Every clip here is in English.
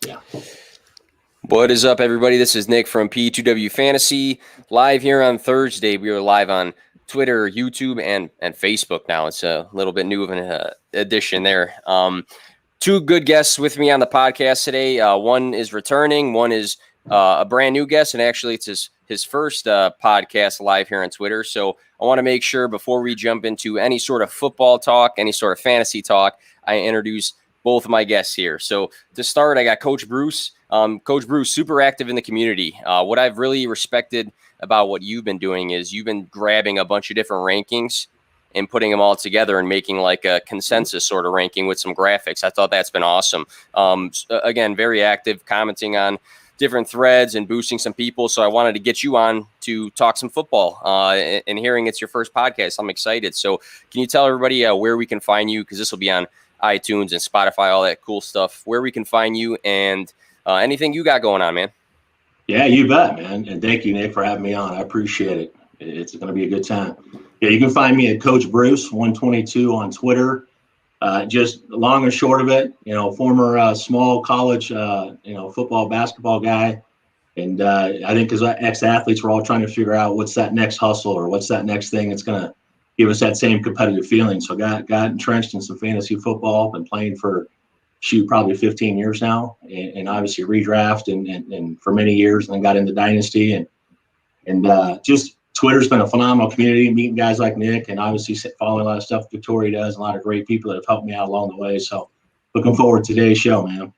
Yeah. What is up, everybody? This is Nick from P2W Fantasy, live here on Thursday. We are live on Twitter, YouTube, and Facebook now. It's a little bit new of an addition there. Two good guests with me on the podcast today. One is returning. One is a brand new guest, and actually it's his first podcast live here on Twitter. So I want to make sure before we jump into any sort of football talk, any sort of fantasy talk, I introduce both of my guests here. So to start, I got Coach Bruce. Coach Bruce, super active in the community. What I've really respected about what you've been doing is you've been grabbing a bunch of different rankings and putting them all together and making like a consensus sort of ranking with some graphics. I thought that's been awesome. Again, very active, commenting on different threads and boosting some people. So I wanted to get you on to talk some football and hearing it's your first podcast. I'm excited. So can you tell everybody where we can find you? Because this will be on iTunes and Spotify, all that cool stuff, where we can find you and anything you got going on, man. Yeah, you bet, man. And thank you, Nick, for having me on. I appreciate it. It's going to be a good time. Yeah, you can find me at Coach Bruce 122 on Twitter. Just long and short of it, former small college, football, basketball guy. And I think as ex-athletes, we're all trying to figure out what's that next hustle or what's that next thing that's going to give us that same competitive feeling. So got entrenched in some fantasy football, been playing for probably 15 years now, and obviously redraft and for many years, and then got into Dynasty and just Twitter's been a phenomenal community, meeting guys like Nick, and obviously following a lot of stuff Victoria does, a lot of great people that have helped me out along the way. So looking forward to today's show, man.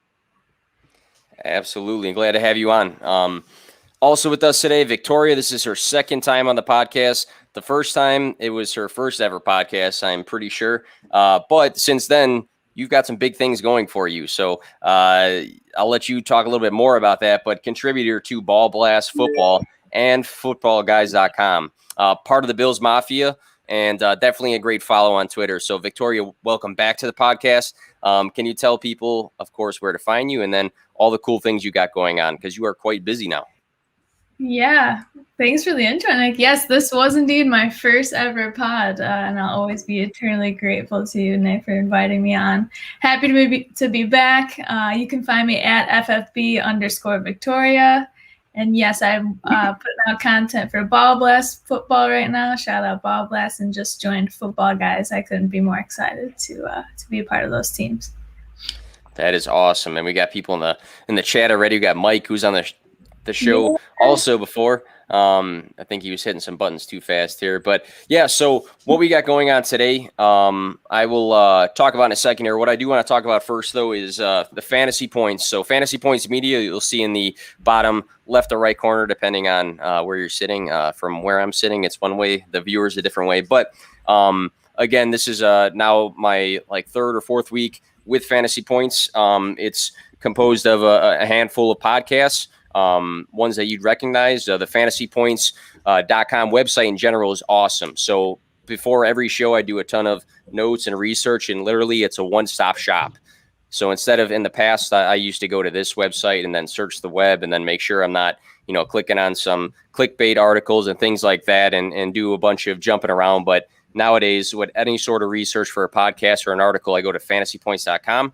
Absolutely. Glad to have you on. Also with us today, Victoria. This is her second time on the podcast. The first time, it was her first ever podcast, I'm pretty sure. But since then, you've got some big things going for you. So I'll let you talk a little bit more about that, but contributor to Ball Blast Football and footballguys.com. Part of the Bills Mafia, and definitely a great follow on Twitter. So Victoria, welcome back to the podcast. Can you tell people, of course, where to find you and then all the cool things you got going on? Because you are quite busy now. Yeah, thanks for the intro, Nick. Yes, this was indeed my first ever pod, and I'll always be eternally grateful to you, Nick, for inviting me on. Happy to be back. You can find me at FFB_Victoria. And yes, I'm putting out content for Ball Blast Football right now. Shout out Ball Blast, and just joined Football Guys. I couldn't be more excited to be a part of those teams. That is awesome, and we got people in the chat already. We got Mike, who's on the show also before. I think he was hitting some buttons too fast here. But yeah, so what we got going on today, I will talk about in a second here. What I do want to talk about first, though, is the fantasy points. So fantasy points media, you'll see in the bottom left or right corner, depending on where you're sitting. From where I'm sitting, it's one way. The viewer's a different way. But again, this is now my third or fourth week with fantasy points. It's composed of a handful of podcasts. Ones that you'd recognize. The fantasypoints.com website in general is awesome. So before every show, I do a ton of notes and research, and literally it's a one-stop shop. So instead of in the past, I used to go to this website and then search the web and then make sure I'm not, clicking on some clickbait articles and things like that and do a bunch of jumping around. But nowadays, with any sort of research for a podcast or an article, I go to fantasypoints.com.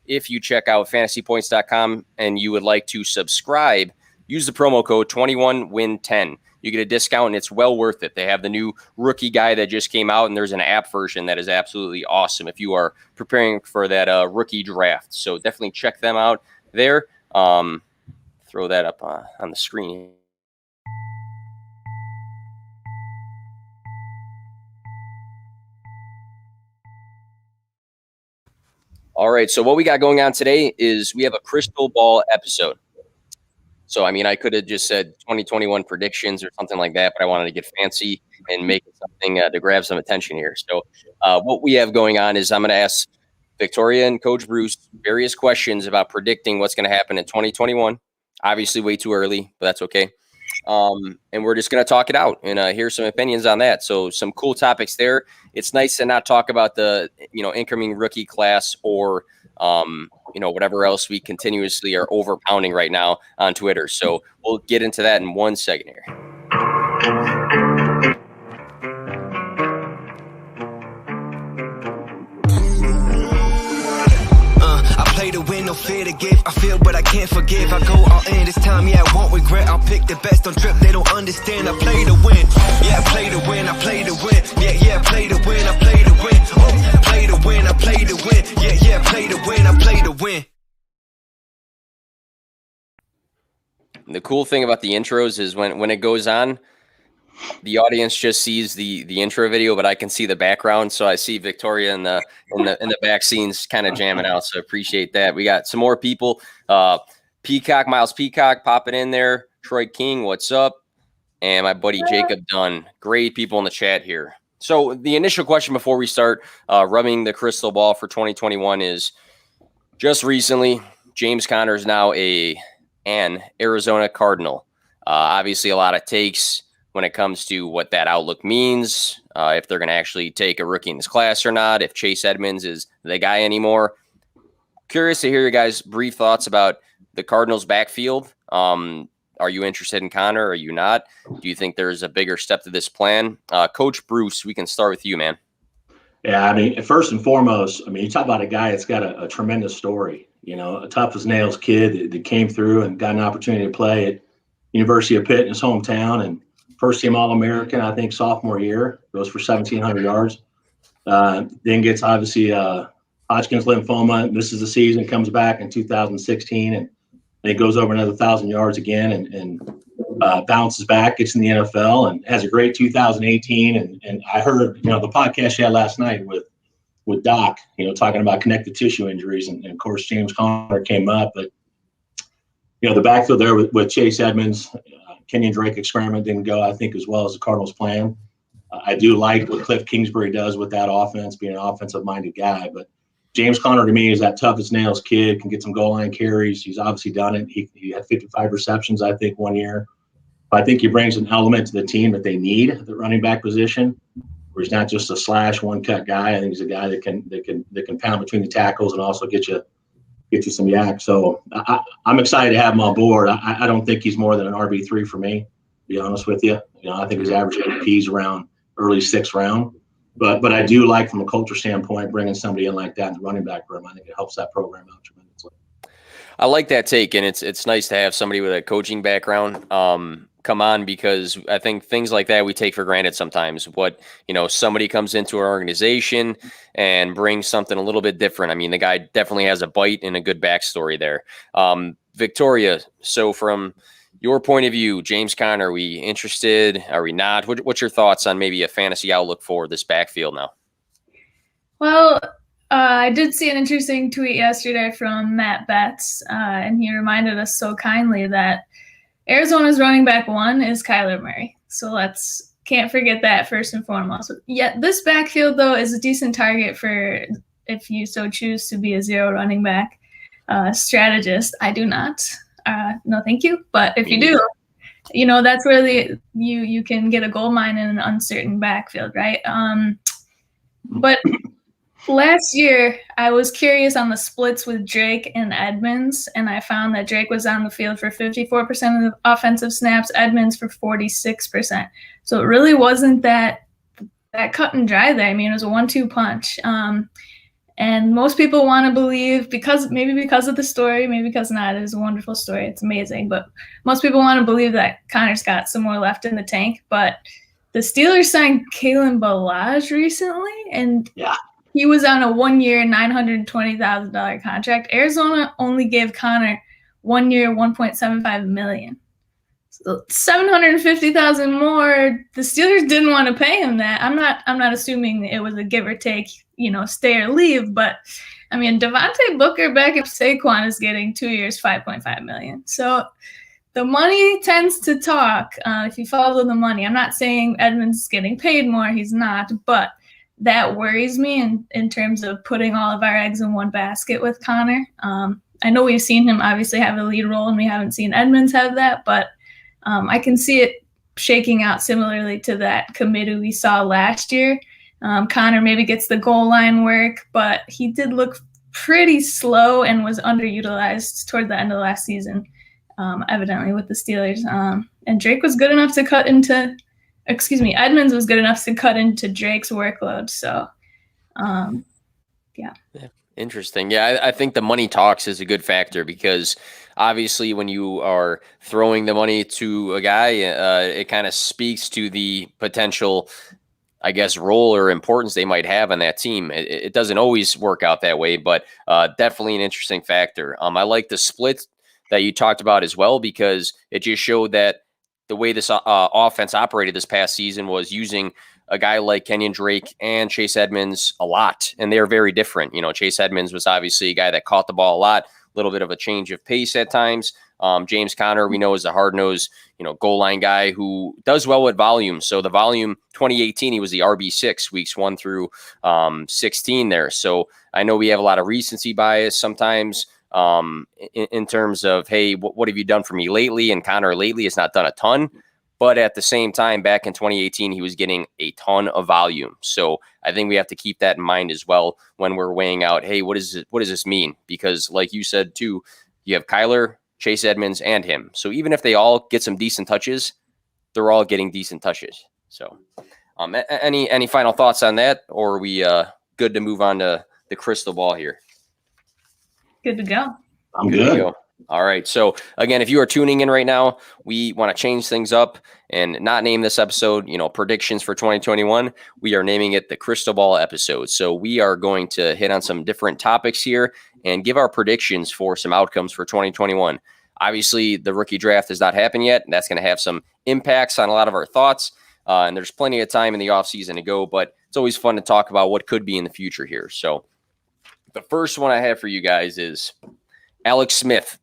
If you check out fantasypoints.com and you would like to subscribe, use the promo code 21WIN10. You get a discount, and it's well worth it. They have the new rookie guy that just came out, and there's an app version that is absolutely awesome if you are preparing for that rookie draft. So definitely check them out there. Throw that up on the screen. All right, so what we got going on today is we have a crystal ball episode. So, I could have just said 2021 predictions or something like that, but I wanted to get fancy and make it something to grab some attention here. So what we have going on is I'm going to ask Victoria and Coach Bruce various questions about predicting what's going to happen in 2021. Obviously way too early, but that's okay. And we're just going to talk it out and hear some opinions on that. So some cool topics there. It's nice to not talk about the, incoming rookie class or, whatever else we continuously are overpounding right now on Twitter. So we'll get into that in 1 second here. I play to win, no fear to give. I feel but I can't forgive. I go all in this time, yeah, I won't regret. I'll pick the best on trip, they don't understand. I play to win, yeah, I play to win, I play to win. Yeah, play to win, I play to win. Oh, play to win, I play to win. Yeah, play to win, I play to win. The cool thing about the intros is when it goes on, the audience just sees the intro video, but I can see the background. So I see Victoria in the back scenes kind of jamming out. So appreciate that. We got some more people. Peacock, Miles Peacock popping in there. Troy King, what's up? And my buddy Jacob Dunn. Great people in the chat here. So the initial question before we start rubbing the crystal ball for 2021 is just recently, James Conner is now an Arizona Cardinal. Obviously a lot of takes when it comes to what that outlook means, if they're going to actually take a rookie in this class or not, if Chase Edmonds is the guy anymore. Curious to hear your guys' brief thoughts about the Cardinals' backfield. Are you interested in Conner? Are you not? Do you think there's a bigger step to this plan? Coach Bruce, we can start with you, man. Yeah, I mean, first and foremost, I mean, you talk about a guy that's got a tremendous story, you know, a tough as nails kid that came through and got an opportunity to play at University of Pitt in his hometown, and first team All-American, I think, sophomore year, goes for 1,700 yards. Then gets obviously Hodgkin's lymphoma, misses the season, comes back in 2016, and then goes over another 1,000 yards again and bounces back, gets in the NFL, and has a great 2018. And I heard, you know, the podcast you had last night with Doc, you know, talking about connective tissue injuries, and of course James Conner came up, but you know, the backfield there with Chase Edmonds, Kenyon Drake experiment didn't go, I think, as well as the Cardinals' plan. I do like what Cliff Kingsbury does with that offense, being an offensive-minded guy. But James Conner, to me, is that tough-as-nails kid, can get some goal-line carries. He's obviously done it. He had 55 receptions, I think, one year. I think he brings an element to the team that they need at the running back position, where he's not just a slash one-cut guy. I think he's a guy that can pound between the tackles and also get you some yak. So I'm excited to have him on board. I don't think he's more than an RB3 for me, to be honest with you. You know, I think his average ADP is around early 6th round. But I do like, from a culture standpoint, bringing somebody in like that in the running back room. I think it helps that program out tremendously. I like that take, and it's nice to have somebody with a coaching background come on, because I think things like that we take for granted sometimes. What, you know, somebody comes into our organization and brings something a little bit different. I mean, the guy definitely has a bite and a good backstory there. Victoria, so from your point of view, James Conner, are we interested? Are we not? What's your thoughts on maybe a fantasy outlook for this backfield now? Well, I did see an interesting tweet yesterday from Matt Betts, and he reminded us so kindly that Arizona's running back 1 is Kyler Murray. So can't forget that first and foremost. Yet this backfield, though, is a decent target for, if you so choose to be a zero running back strategist. I do not. No, thank you. But if you do, you know, that's where you can get a gold mine in an uncertain backfield, right? But last year, I was curious on the splits with Drake and Edmonds, and I found that Drake was on the field for 54% of the offensive snaps, Edmonds for 46%. So it really wasn't that cut and dry there. I mean, it was a 1-2 punch. And most people want to believe, maybe because of the story, maybe because not, it is a wonderful story. It's amazing. But most people want to believe that Connor's got some more left in the tank. But the Steelers signed Kalen Ballage recently, and he was on a 1-year, $920,000 contract. Arizona only gave Conner 1 year, $1.75 million. So $750,000 more. The Steelers didn't want to pay him that. I'm not assuming it was a give or take, you know, stay or leave. But I mean, Devontae Booker back up Saquon is getting 2 years, $5.5 million. So the money tends to talk. If you follow the money, I'm not saying Edmonds is getting paid more. He's not, but that worries me in terms of putting all of our eggs in one basket with Conner. I know we've seen him obviously have a lead role, and we haven't seen Edmonds have that, but I can see it shaking out similarly to that committee we saw last year. Conner maybe gets the goal line work, but he did look pretty slow and was underutilized toward the end of last season, evidently with the Steelers. And Drake was good enough to Edmonds was good enough to cut into Drake's workload. So, yeah. Interesting. Yeah, I think the money talks is a good factor because obviously when you are throwing the money to a guy, it kind of speaks to the potential, I guess, role or importance they might have on that team. It doesn't always work out that way, but definitely an interesting factor. I like the split that you talked about as well because it just showed that the way this offense operated this past season was using a guy like Kenyon Drake and Chase Edmonds a lot, and they're very different. Chase Edmonds was obviously a guy that caught the ball a lot, a little bit of a change of pace at times. James Conner, we know, is a hard-nosed, goal line guy who does well with volume. So the volume, 2018, he was the RB6 weeks 1 through 16 there. So I know we have a lot of recency bias sometimes in terms of, hey, what have you done for me lately? And Conner lately has not done a ton. But at the same time, back in 2018, he was getting a ton of volume. So I think we have to keep that in mind as well when we're weighing out, hey, what does this mean? Because like you said, too, you have Kyler, Chase Edmonds, and him. So even if they all get some decent touches, they're all getting decent touches. So any final thoughts on that? Or are we good to move on to the crystal ball here? Good to go. I'm good. All right. So again, if you are tuning in right now, we want to change things up and not name this episode, predictions for 2021. We are naming it the Crystal Ball episode. So we are going to hit on some different topics here and give our predictions for some outcomes for 2021. Obviously, the rookie draft has not happened yet, and that's going to have some impacts on a lot of our thoughts. And there's plenty of time in the offseason to go, but it's always fun to talk about what could be in the future here. So the first one I have for you guys is Alex Smith,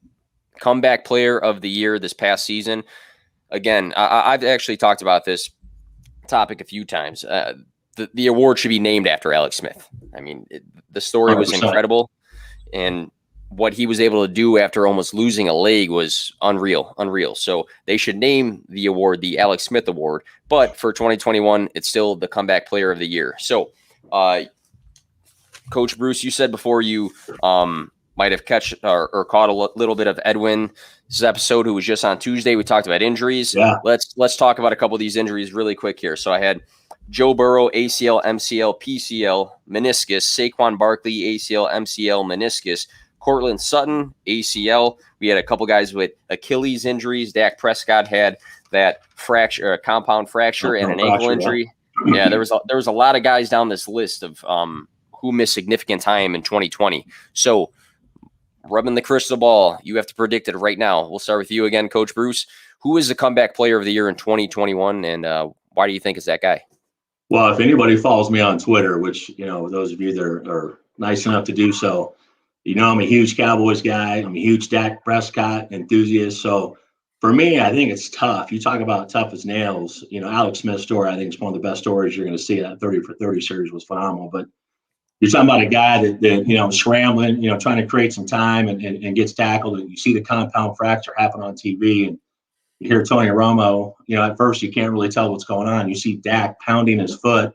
comeback player of the year this past season. Again, I've actually talked about this topic a few times. The award should be named after Alex Smith. I mean, the story was 100%. incredible, and what he was able to do after almost losing a leg was unreal. So they should name the award the Alex Smith Award, but for 2021, it's still the comeback player of the year. So, Coach Bruce, you said before you might have caught a little bit of Edwin's episode, who was just on Tuesday. We talked about injuries. Yeah. Let's talk about a couple of these injuries really quick here. So I had Joe Burrow, ACL, MCL, PCL, meniscus. Saquon Barkley, ACL, MCL, meniscus. Cortland Sutton, ACL. We had a couple guys with Achilles injuries. Dak Prescott had that fracture, a compound fracture, and an ankle injury. Yeah, there was a lot of guys down this list of who missed significant time in 2020. So, rubbing the crystal ball, you have to predict it right now. We'll start with you again, Coach Bruce. Who is the comeback player of the year in 2021, and why do you think it's that guy? Well, if anybody follows me on Twitter, which, those of you that are nice enough to do so, I'm a huge Cowboys guy. I'm a huge Dak Prescott enthusiast. So for me, I think it's tough. You talk about tough as nails. Alex Smith's story, I think, is one of the best stories you're going to see. That 30 for 30 series was phenomenal. But you're talking about a guy that scrambling, trying to create some time and gets tackled, and you see the compound fracture happen on TV, and you hear Tony Romo, at first you can't really tell what's going on. You see Dak pounding his foot,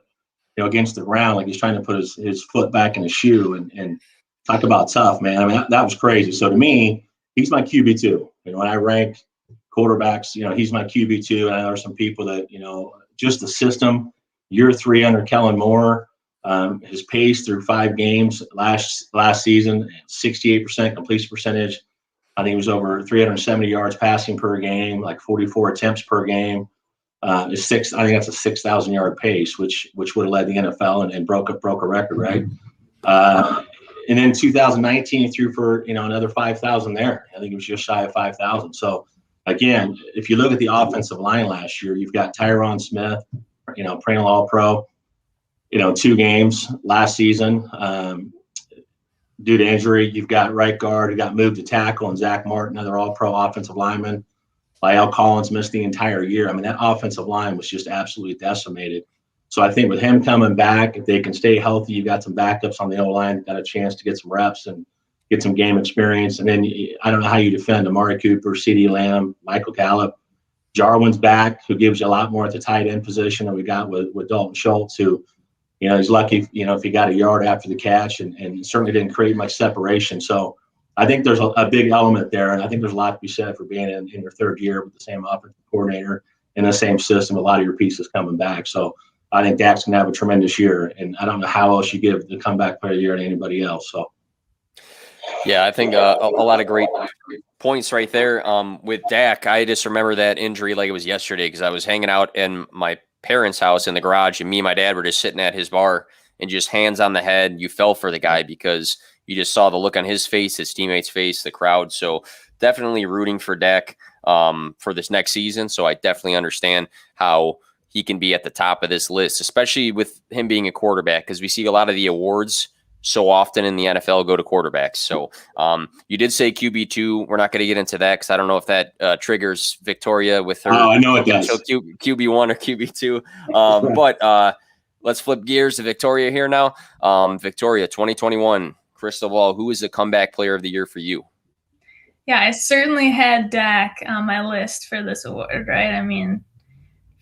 against the ground, like he's trying to put his foot back in his shoe, and talk about tough, man. I mean, that was crazy. So to me, he's my QB2. When I rank quarterbacks, he's my QB2. And I know there's some people that, just the system, year 3 under Kellen Moore, his pace through 5 games last season, 68% completion percentage. I think he was over 370 yards passing per game, like 44 attempts per game. I think that's a 6,000 yard pace, which would have led the NFL and broke a record, right? And then 2019, he threw for another 5,000 there. I think it was just shy of 5,000. So again, if you look at the offensive line last year, you've got Tyron Smith, perennial All-Pro. 2 games last season due to injury. You've got right guard who got moved to tackle, and Zach Martin, another All-Pro offensive lineman. Lyle Collins missed the entire year. I mean, that offensive line was just absolutely decimated. So I think with him coming back, if they can stay healthy, you've got some backups on the O-line, got a chance to get some reps and get some game experience. And then I don't know how you defend Amari Cooper, CeeDee Lamb, Michael Gallup. Jarwin's back, who gives you a lot more at the tight end position than we got with Dalton Schultz, who he's lucky, if he got a yard after the catch and certainly didn't create much separation. So I think there's a big element there. And I think there's a lot to be said for being in your 3rd year with the same offensive coordinator in the same system, a lot of your pieces coming back. So I think Dak's going to have a tremendous year. And I don't know how else you give the comeback player of the year to anybody else. So Yeah, I think a lot of great points right there. With Dak, I just remember that injury like it was yesterday because I was hanging out in my parents' house in the garage, and me and my dad were just sitting at his bar, and just hands on the head. You fell for the guy because you just saw the look on his face, his teammates' face, the crowd. So definitely rooting for Dak for this next season. So I definitely understand how he can be at the top of this list, especially with him being a quarterback, because we see a lot of the awards so often in the NFL go to quarterbacks. So you did say QB2. We're not going to get into that because I don't know if that triggers Victoria with her. Oh, I know it does. QB1 or QB2. But let's flip gears to Victoria here now. Victoria, 2021, crystal ball, who is the comeback player of the year for you? Yeah, I certainly had Dak on my list for this award, right? I mean,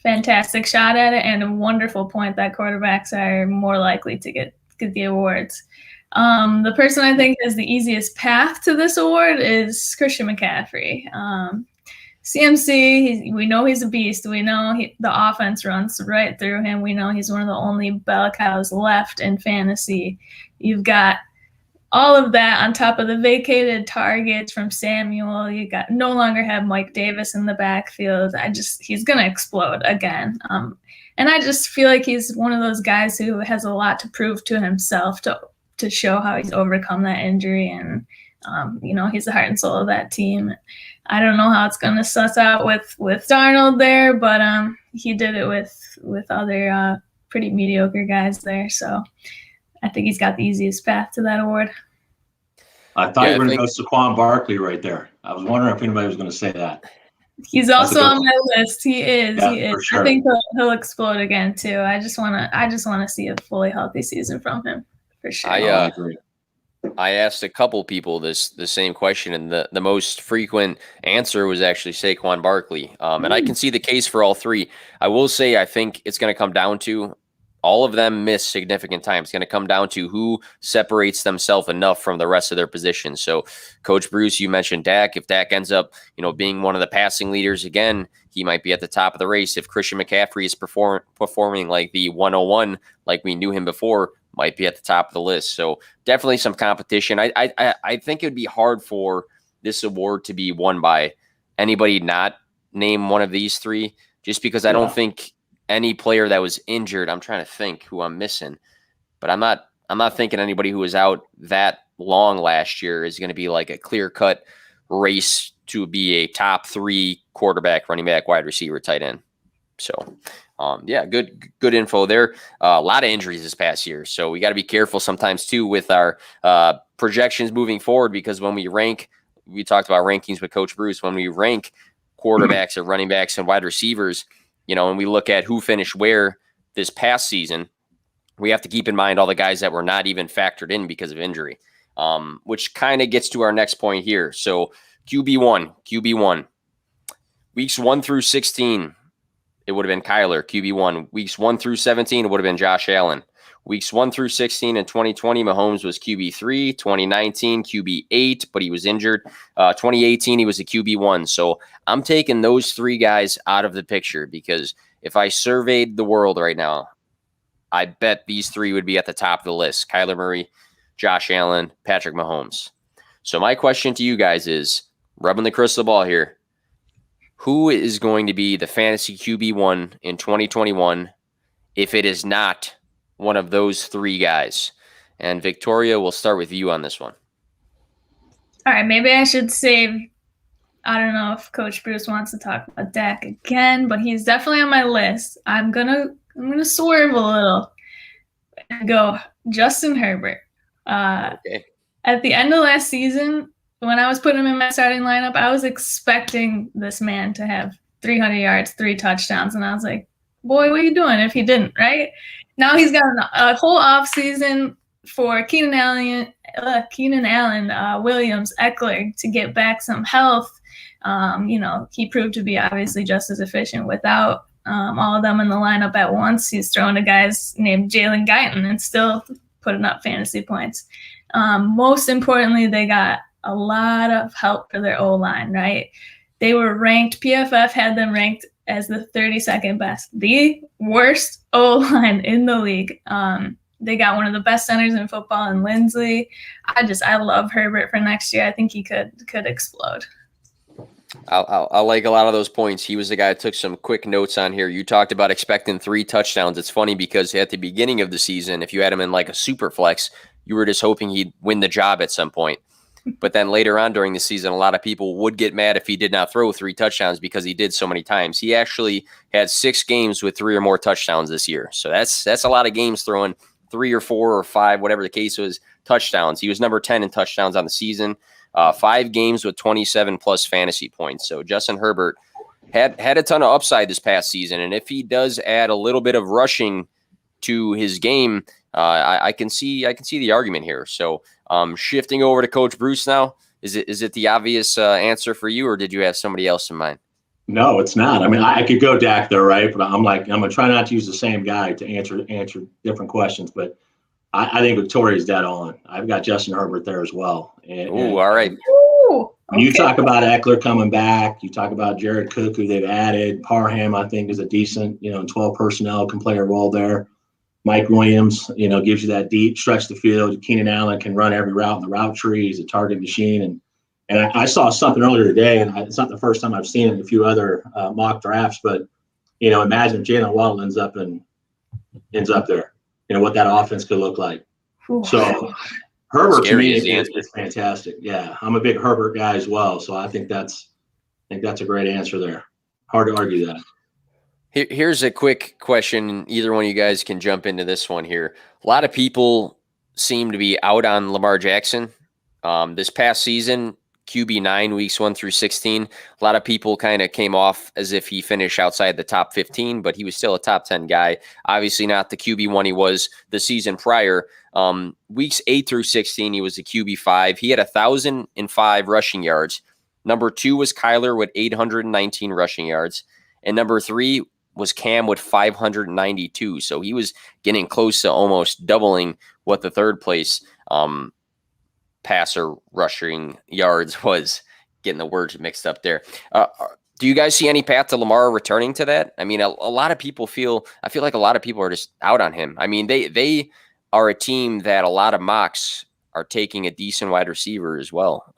fantastic shot at it, and a wonderful point that quarterbacks are more likely to get the awards. The person I think has the easiest path to this award is Christian McCaffrey. CMC, we know he's a beast. We know the offense runs right through him. We know he's one of the only bell cows left in fantasy. You've got all of that on top of the vacated targets from Samuel. You got no longer have Mike Davis in the backfield. He's going to explode again. And I just feel like he's one of those guys who has a lot to prove to himself to show how he's overcome that injury. And, he's the heart and soul of that team. I don't know how it's going to suss out with Darnold there, but he did it with other pretty mediocre guys there. So I think he's got the easiest path to that award. I thought you were going to go Saquon Barkley right there. I was wondering if anybody was going to say that. He's also on my list. He is. Yeah, he is. for sure. I think he'll explode again too. I just want to see a fully healthy season from him for sure. I agree. I asked a couple people the same question, and the most frequent answer was actually Saquon Barkley. And I can see the case for all three. I will say I think it's going to come down to all of them miss significant time. It's going to come down to who separates themselves enough from the rest of their position. So, Coach Bruce, you mentioned Dak. If Dak ends up, being one of the passing leaders again, he might be at the top of the race. If Christian McCaffrey is performing like the 101, like we knew him before, might be at the top of the list. So definitely some competition. I think it would be hard for this award to be won by anybody not name one of these three, just because I don't think any player that was injured. I'm trying to think who I'm missing, but I'm not thinking anybody who was out that long last year is going to be like a clear-cut race to be a top three quarterback, running back, wide receiver, tight end. So, good info there. A lot of injuries this past year, so we got to be careful sometimes too with our projections moving forward, because when we rank, we talked about rankings with Coach Bruce, when we rank quarterbacks and running backs and wide receivers, and we look at who finished where this past season, we have to keep in mind all the guys that were not even factored in because of injury, which kind of gets to our next point here. So QB1, weeks 1 through 16, it would have been Kyler, QB1. Weeks 1 through 17, it would have been Josh Allen. Weeks 1 through 16 in 2020, Mahomes was QB3. 2019, QB8, but he was injured. 2018, he was a QB1. So I'm taking those three guys out of the picture, because if I surveyed the world right now, I bet these three would be at the top of the list: Kyler Murray, Josh Allen, Patrick Mahomes. So my question to you guys is, rubbing the crystal ball here, who is going to be the fantasy QB1 in 2021 if it is not one of those three guys? And Victoria, we'll start with you on this one. All right, maybe I should save. I don't know if Coach Bruce wants to talk about Dak again, but he's definitely on my list. I'm gonna swerve a little and go Justin Herbert. Okay. At the end of last season, when I was putting him in my starting lineup, I was expecting this man to have 300 yards, 3 touchdowns, and I was like, boy, what are you doing if he didn't, right? Now he's got a whole offseason for Keenan Allen, Williams, Eckler to get back some health. He proved to be obviously just as efficient without all of them in the lineup at once. He's throwing to guys named Jalen Guyton and still putting up fantasy points. Most importantly, they got a lot of help for their O-line, right? They were ranked, PFF had them ranked as the 32nd best, the worst O-line in the league. They got one of the best centers in football in Lindsley. I love Herbert for next year. I think he could explode. I like a lot of those points. He was the guy that took some quick notes on here. You talked about expecting 3 touchdowns. It's funny because at the beginning of the season, if you had him in like a super flex, you were just hoping he'd win the job at some point. But then later on during the season, a lot of people would get mad if he did not throw 3 touchdowns because he did so many times. He actually had 6 games with 3 or more touchdowns this year. So that's a lot of games throwing 3 or 4 or 5, whatever the case was, touchdowns. He was number 10 in touchdowns on the season. 5 games with 27 plus fantasy points. So Justin Herbert had a ton of upside this past season. And if he does add a little bit of rushing to his game, I can see the argument here. So shifting over to Coach Bruce now, is it the obvious answer for you, or did you have somebody else in mind? No, it's not. I mean, I could go Dak there, right? But I'm gonna try not to use the same guy to answer different questions. But I think Victoria's dead on. I've got Justin Herbert there as well. Ooh, all right. When you talk about Eckler coming back, you talk about Jared Cook, who they've added. Parham, I think, is a decent, 12 personnel, can play a role there. Mike Williams, gives you that deep stretch the field. Keenan Allen can run every route in the route tree. He's a target machine. And I saw something earlier today, and it's not the first time I've seen it in a few other mock drafts, but, imagine if Jalen Waddle ends up there, what that offense could look like. Ooh. So Herbert to me is fantastic. Yeah, I'm a big Herbert guy as well, so I think that's a great answer there. Hard to argue that. Here's a quick question. Either one of you guys can jump into this one here. A lot of people seem to be out on Lamar Jackson. This past season, QB9 weeks 1 through 16, a lot of people kind of came off as if he finished outside the top 15, but he was still a top 10 guy. Obviously not the QB1 he was the season prior. Weeks 8 through 16, he was a QB5. He had 1,005 rushing yards. Number 2 was Kyler with 819 rushing yards. And number 3 was Cam with 592. So he was getting close to almost doubling what the third place passer rushing yards was. Getting the words mixed up there. Do you guys see any path to Lamar returning to that? I mean, a lot of people I feel like a lot of people are just out on him. I mean, they are a team that a lot of mocks are taking a decent wide receiver as well.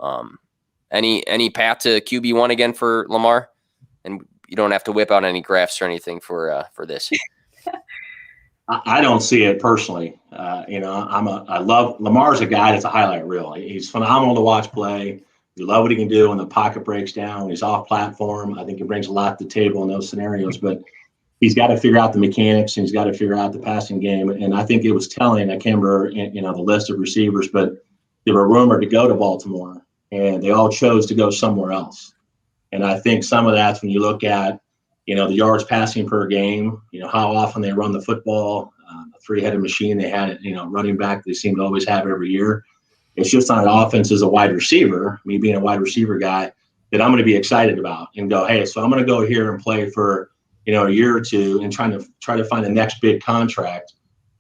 Any path to QB1 again for Lamar? And you don't have to whip out any graphs or anything for this. I don't see it personally. I love Lamar's a guy that's a highlight reel. He's phenomenal to watch play. You love what he can do when the pocket breaks down, when he's off platform. I think he brings a lot to the table in those scenarios, but he's got to figure out the mechanics and he's got to figure out the passing game. And I think it was telling, I can't remember, the list of receivers, but they were rumored to go to Baltimore and they all chose to go somewhere else. And I think some of that's when you look at, the yards passing per game, how often they run the football, a 3-headed machine they had, running back they seem to always have every year. It's just on an offense as a wide receiver, me being a wide receiver guy, that I'm going to be excited about and go, hey, so I'm going to go here and play for, a year or two and try to find the next big contract.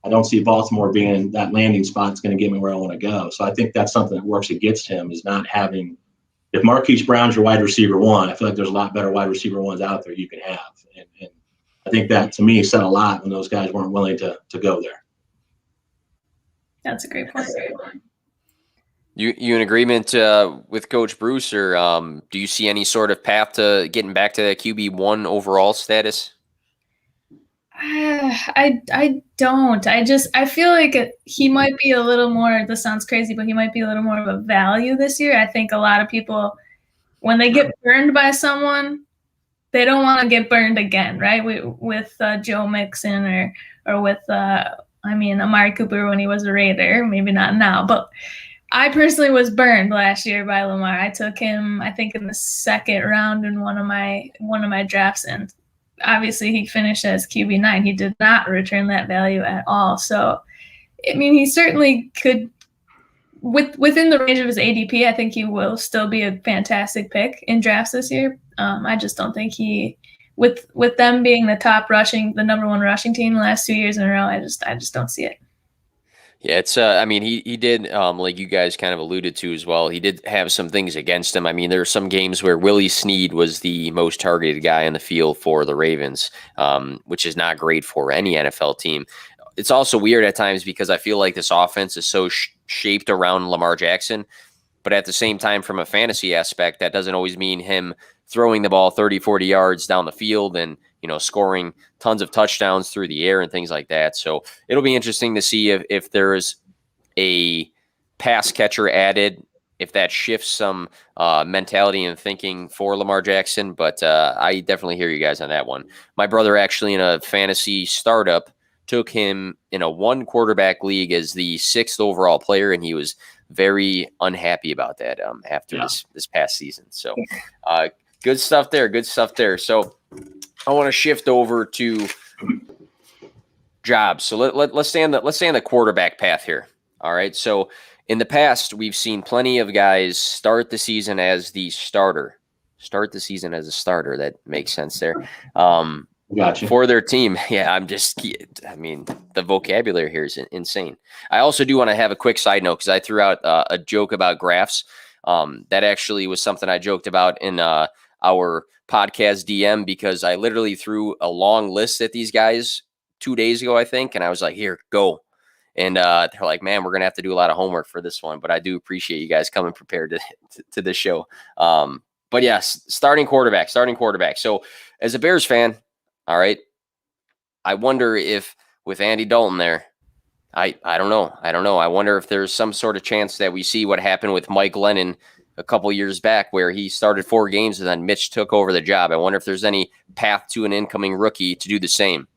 I don't see Baltimore being that landing spot that's going to get me where I want to go. So I think that's something that works against him is not having – if Marquise Brown's your wide receiver 1, I feel like there's a lot better wide receiver 1s out there you can have. And I think that, to me, said a lot when those guys weren't willing to go there. That's a great point. You in agreement with Coach Bruce, or do you see any sort of path to getting back to that QB1 overall status? I don't. I feel like he might be a little more, this sounds crazy, but he might be a little more of a value this year. I think a lot of people, when they get burned by someone, they don't want to get burned again, right? With Joe Mixon or with, Amari Cooper when he was a Raider, maybe not now, but I personally was burned last year by Lamar. I took him, I think, in the 2nd round in one of my drafts, and obviously he finished as QB9. He did not return that value at all. So, I mean, he certainly could, within the range of his ADP, I think he will still be a fantastic pick in drafts this year. I just don't think with them being the number 1 rushing team the last 2 years in a row, I just don't see it. Yeah, it's he did, like you guys kind of alluded to as well, he did have some things against him. I mean, there are some games where Willie Snead was the most targeted guy in the field for the Ravens, which is not great for any NFL team. it's also weird at times because I feel like this offense is so shaped around Lamar Jackson. But at the same time, from a fantasy aspect, that doesn't always mean him throwing the ball 30, 40 yards down the field and, scoring tons of touchdowns through the air and things like that. So it'll be interesting to see if there's a pass catcher added, if that shifts some mentality and thinking for Lamar Jackson. But I definitely hear you guys on that one. My brother actually in a fantasy startup took him in a 1-quarterback league as the 6th overall player, and he was very unhappy about that after this past season. So good stuff there. Good stuff there. So I want to shift over to jobs. So let's stay on the quarterback path here. All right. So in the past, we've seen plenty of guys start the season as the starter. Start the season as a starter. That makes sense there. Gotcha. For their team. Yeah, the vocabulary here is insane. I also do want to have a quick side note because I threw out a joke about graphs. That actually was something I joked about in our podcast DM because I literally threw a long list at these guys 2 days ago, I think, and I was like, here, go. And they're like, man, we're going to have to do a lot of homework for this one, but I do appreciate you guys coming prepared to this show. But yes, starting quarterback. So as a Bears fan, all right, I wonder if with Andy Dalton there, I don't know. I wonder if there's some sort of chance that we see what happened with Mike Lennon a couple years back where he started 4 games and then Mitch took over the job. I wonder if there's any path to an incoming rookie to do the same.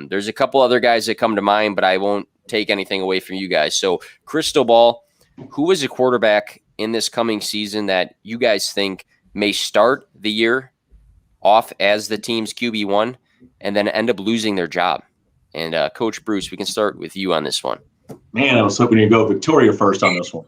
There's a couple other guys that come to mind, but I won't take anything away from you guys. So crystal ball, who is a quarterback in this coming season that you guys think may start the year off as the team's QB1 and then end up losing their job? And Coach Bruce, we can start with you on this one. Man, I was hoping you'd go Victoria first on this one.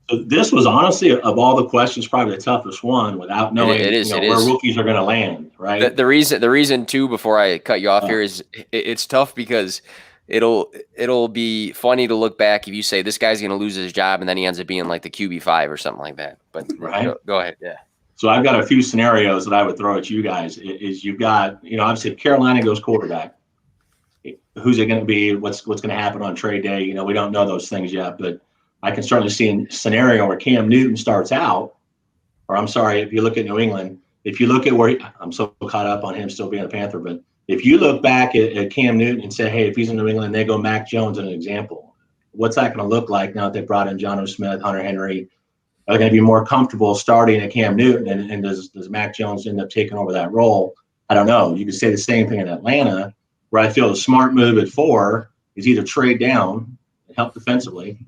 So this was honestly, of all the questions, probably the toughest one without knowing where rookies are going to land, right? The reason too, before I cut you off here, is it's tough because it'll be funny to look back if you say this guy's going to lose his job and then he ends up being like the QB5 or something like that. But go ahead. Yeah. So I've got a few scenarios that I would throw at you guys. Is you've got, obviously if Carolina goes quarterback, who's it going to be? What's going to happen on trade day? We don't know those things yet, but I can certainly see a scenario where Cam Newton starts out, or I'm sorry, if you look at New England, if you look at I'm so caught up on him still being a Panther, but if you look back at Cam Newton and say, hey, if he's in New England, they go Mac Jones as an example, what's that going to look like now that they brought in Jonnu Smith, Hunter Henry? Are they going to be more comfortable starting at Cam Newton, and does Mac Jones end up taking over that role? I don't know. You could say the same thing in Atlanta, where I feel the smart move at 4 is either trade down and help defensively,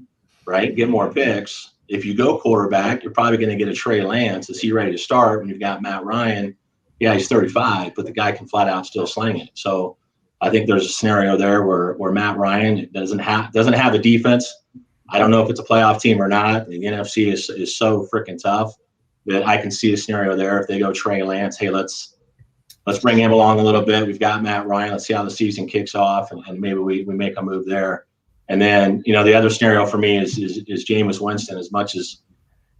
right? Get more picks. If you go quarterback, you're probably going to get a Trey Lance. Is he ready to start when you've got Matt Ryan? Yeah, he's 35, but the guy can flat out still sling it. So I think there's a scenario there where Matt Ryan doesn't have the defense. I don't know if it's a playoff team or not. The NFC is so freaking tough that I can see a scenario there if they go Trey Lance. Hey, let's bring him along a little bit. We've got Matt Ryan. Let's see how the season kicks off, and maybe we make a move there. And then, the other scenario for me is Jameis Winston, as much as,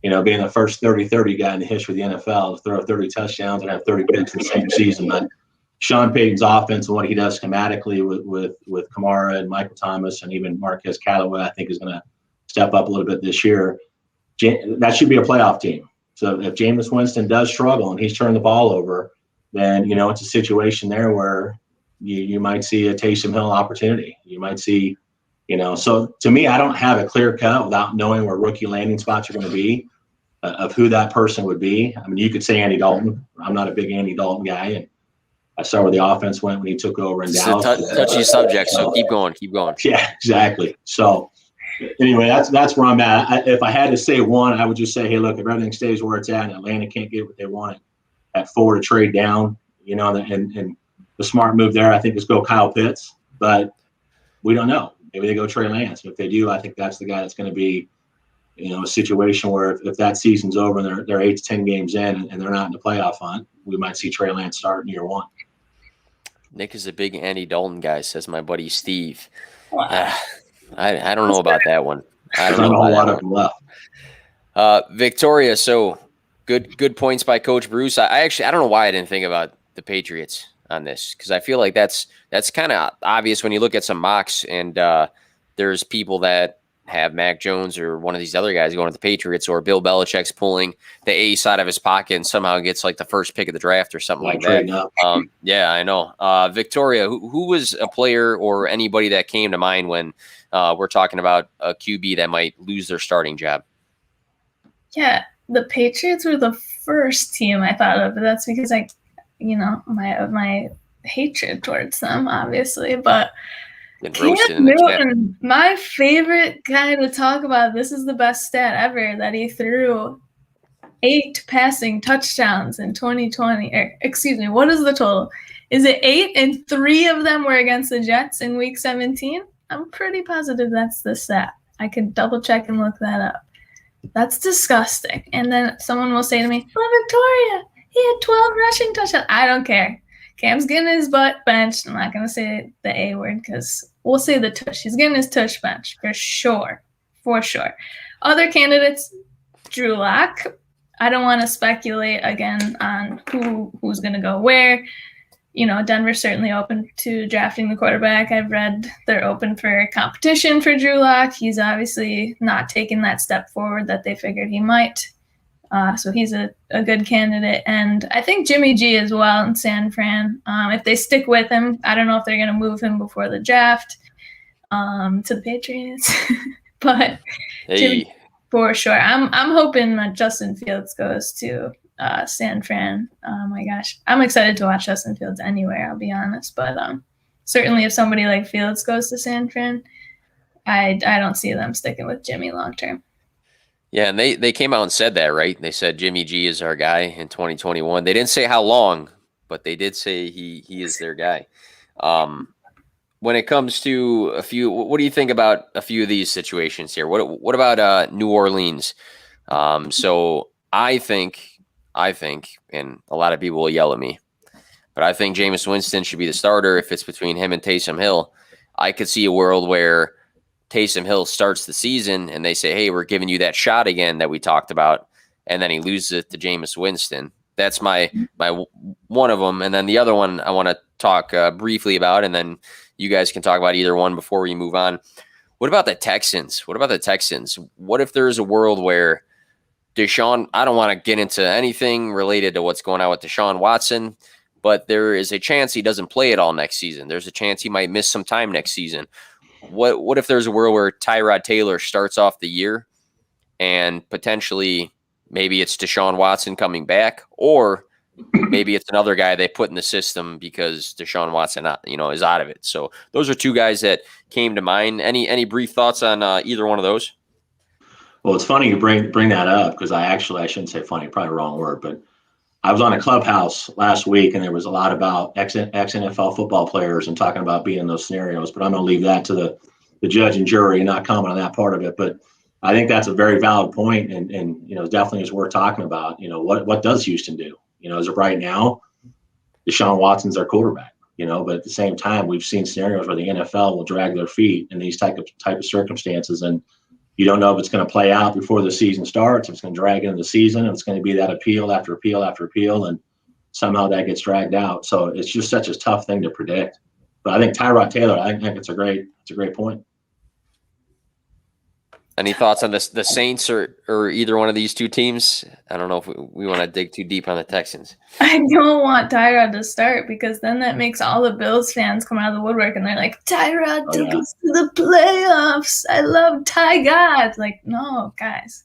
being the first 30-30 guy in the history of the NFL to throw 30 touchdowns and have 30 picks in the same season. But Sean Payton's offense and what he does schematically with Kamara and Michael Thomas and even Marquez Callaway, I think is going to step up a little bit this year. That should be a playoff team. So if Jameis Winston does struggle and he's turned the ball over, then, it's a situation there where you might see a Taysom Hill opportunity. You might see, so to me, I don't have a clear cut without knowing where rookie landing spots are going to be of who that person would be. I mean, you could say Andy Dalton. I'm not a big Andy Dalton guy, and I saw where the offense went when he took over in Dallas. It's a touchy subject, so keep going. Yeah, exactly. So anyway, that's where I'm at. If I had to say one, I would just say, hey, look, if everything stays where it's at and Atlanta can't get what they want at 4 to trade down, and the smart move there, I think, is go Kyle Pitts. But we don't know. Maybe they go Trey Lance. If they do, I think that's the guy that's going to be, a situation where if that season's over and they're 8 to 10 games in and they're not in the playoff hunt, we might see Trey Lance start in year 1. Nick is a big Andy Dalton guy, says my buddy Steve. I don't know about that one. I don't know about that one. Left. Victoria, so good points by Coach Bruce. I don't know why I didn't think about the Patriots. on this? Because I feel like that's kind of obvious when you look at some mocks, and there's people that have Mac Jones or one of these other guys going to the Patriots, or Bill Belichick's pulling the ace out of his pocket and somehow gets like the first pick of the draft or something like that. Yeah, I know. Victoria, who was a player or anybody that came to mind when we're talking about a QB that might lose their starting job? Yeah, the Patriots were the first team I thought of, but that's because my hatred towards them, obviously, but Cam Newton, my favorite guy to talk about. This is the best stat ever, that he threw 8 passing touchdowns in 2020. What is the total? Is it 8? And 3 of them were against the Jets in Week 17? I'm pretty positive that's the stat. I could double check and look that up. That's disgusting. And then someone will say to me, "Well, Victoria, he had 12 rushing touchdowns." I don't care. Cam's getting his butt benched. I'm not going to say the A word because we'll say the tush. He's getting his tush benched for sure. For sure. Other candidates, Drew Lock. I don't want to speculate again on who's going to go where. Denver's certainly open to drafting the quarterback. I've read they're open for competition for Drew Lock. He's obviously not taking that step forward that they figured he might. So he's a good candidate. And I think Jimmy G as well in San Fran. If they stick with him, I don't know if they're going to move him before the draft to the Patriots. But Jimmy, for sure. I'm hoping that Justin Fields goes to San Fran. Oh my gosh. I'm excited to watch Justin Fields anywhere, I'll be honest. But certainly if somebody like Fields goes to San Fran, I don't see them sticking with Jimmy long term. Yeah, and they came out and said that, right? They said Jimmy G is our guy in 2021. They didn't say how long, but they did say he is their guy. When it comes to a few, what do you think about a few of these situations here? What about New Orleans? So I think, and a lot of people will yell at me, but I think Jameis Winston should be the starter if it's between him and Taysom Hill. I could see a world where Taysom Hill starts the season and they say, "Hey, we're giving you that shot again that we talked about," and then he loses it to Jameis Winston. That's my one of them. And then the other one I want to talk briefly about, and then you guys can talk about either one before we move on. What about the Texans? What if there's a world where Deshaun, I don't want to get into anything related to what's going on with Deshaun Watson, but there is a chance he doesn't play it all next season. There's a chance he might miss some time next season. What if there's a world where Tyrod Taylor starts off the year and potentially maybe it's Deshaun Watson coming back, or maybe it's another guy they put in the system because Deshaun Watson, is out of it. So those are two guys that came to mind. Any brief thoughts on either one of those? Well, it's funny you bring that up because I shouldn't say funny, probably the wrong word, but I was on a Clubhouse last week and there was a lot about ex-NFL football players and talking about being in those scenarios, but I'm going to leave that to the judge and jury and not comment on that part of it. But I think that's a very valid point and definitely is worth talking about. What does Houston do? As of right now, Deshaun Watson's their quarterback, but at the same time, we've seen scenarios where the NFL will drag their feet in these type of circumstances. And you don't know if it's going to play out before the season starts. If it's going to drag into the season. And it's going to be that appeal after appeal after appeal. And somehow that gets dragged out. So it's just such a tough thing to predict. But I think Tyrod Taylor, I think it's a great point. Any thoughts on the Saints or either one of these two teams? I don't know if we want to dig too deep on the Texans. I don't want Tyrod to start because then that makes all the Bills fans come out of the woodwork and they're like, "Tyrod took us to the playoffs. I love Ty God." Like, no, guys,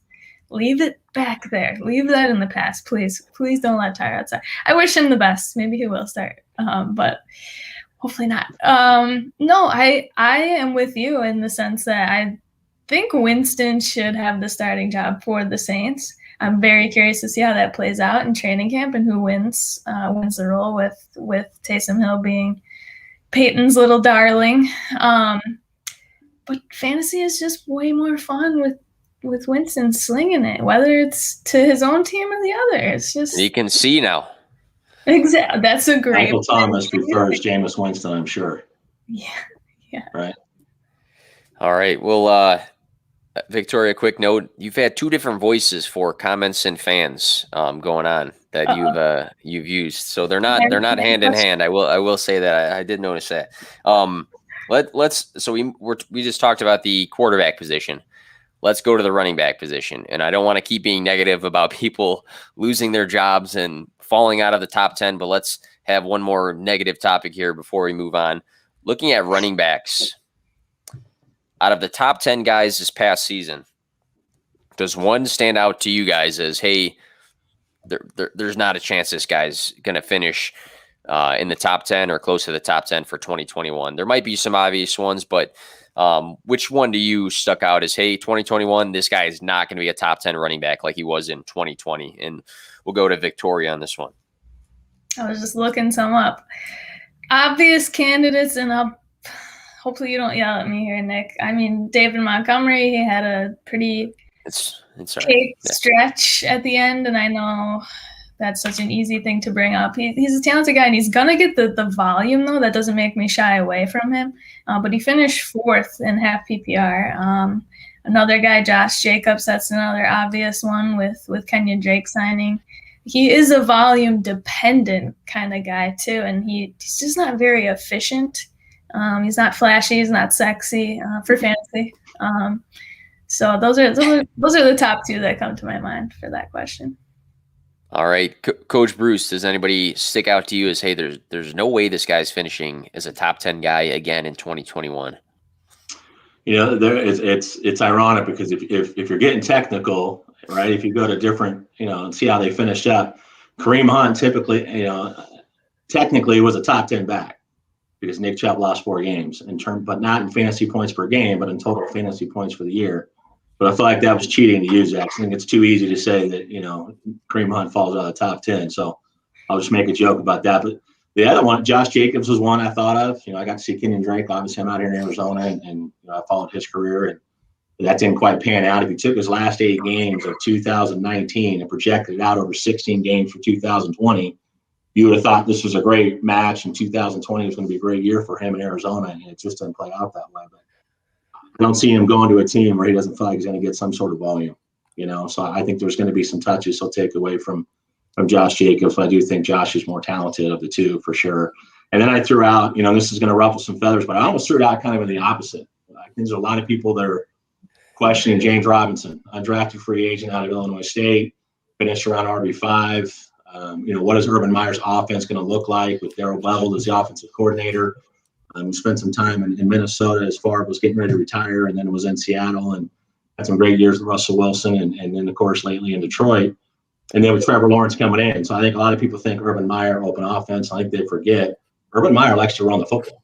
leave it back there. Leave that in the past, please. Please don't let Tyrod start. I wish him the best. Maybe he will start, but hopefully not. No, I am with you in the sense that I think Winston should have the starting job for the Saints. I'm very curious to see how that plays out in training camp and who wins the role with Taysom Hill being Peyton's little darling. But fantasy is just way more fun with Winston slinging it, whether it's to his own team or the other. It's just you can see now. Exactly. That's a great. Michael Thomas prefers Jameis Winston, I'm sure. Yeah. Right. All right. Well, Victoria, quick note: you've had two different voices for comments and fans going on that you've used, so they're not hand in hand. I will say that I did notice that. We just talked about the quarterback position. Let's go to the running back position, and I don't want to keep being negative about people losing their jobs and falling out of the top 10, but let's have one more negative topic here before we move on. Looking at running backs. Out of the top 10 guys this past season, does one stand out to you guys as, hey, there's not a chance this guy's going to finish in the top 10 or close to the top 10 for 2021? There might be some obvious ones, but which one do you stuck out as, hey, 2021, this guy is not going to be a top 10 running back like he was in 2020? And we'll go to Victoria on this one. I was just looking some up. Obvious candidates, and hopefully you don't yell at me here, Nick. I mean, David Montgomery, he had a pretty stretch at the end, and I know that's such an easy thing to bring up. He's a talented guy, and he's going to get the volume, though. That doesn't make me shy away from him. But he finished 4th in half PPR. Another guy, Josh Jacobs, that's another obvious one with Kenyon Drake signing. He is a volume-dependent kind of guy, too, and he's just not very efficient. He's not flashy. He's not sexy for fantasy. So those are the top two that come to my mind for that question. All right, Coach Bruce, does anybody stick out to you as, hey, there's no way this guy's finishing as a top 10 guy again in 2021? You know, it's ironic because if you're getting technical, right? If you go to different, and see how they finished up, Kareem Hunt technically was a top 10 back, because Nick Chubb lost 4 games but not in fantasy points per game, but in total fantasy points for the year. But I feel like that was cheating to use that. I think it's too easy to say that, Kareem Hunt falls out of the top 10. So I'll just make a joke about that. But the other one, Josh Jacobs, was one I thought of. I got to see Kenyon Drake. Obviously, I'm out here in Arizona, and I followed his career, and that didn't quite pan out. If you took his last 8 games of 2019 and projected it out over 16 games for 2020, you would have thought this was a great match, and 2020 was going to be a great year for him in Arizona, and it just didn't play out that way. But I don't see him going to a team where he doesn't feel like he's going to get some sort of volume, So I think there's going to be some touches he'll take away from Josh Jacobs. I do think Josh is more talented of the two for sure. And then I threw out, this is going to ruffle some feathers, but I almost threw it out kind of in the opposite. I think there's a lot of people that are questioning James Robinson, undrafted free agent out of Illinois State, finished around RB5. What is Urban Meyer's offense going to look like with Darrell Bevell as the offensive coordinator? We spent some time in Minnesota as Favre was getting ready to retire, and then was in Seattle and had some great years with Russell Wilson, and then, of course, lately in Detroit. And then with Trevor Lawrence coming in. So I think a lot of people think Urban Meyer, open offense. I think they forget Urban Meyer likes to run the football.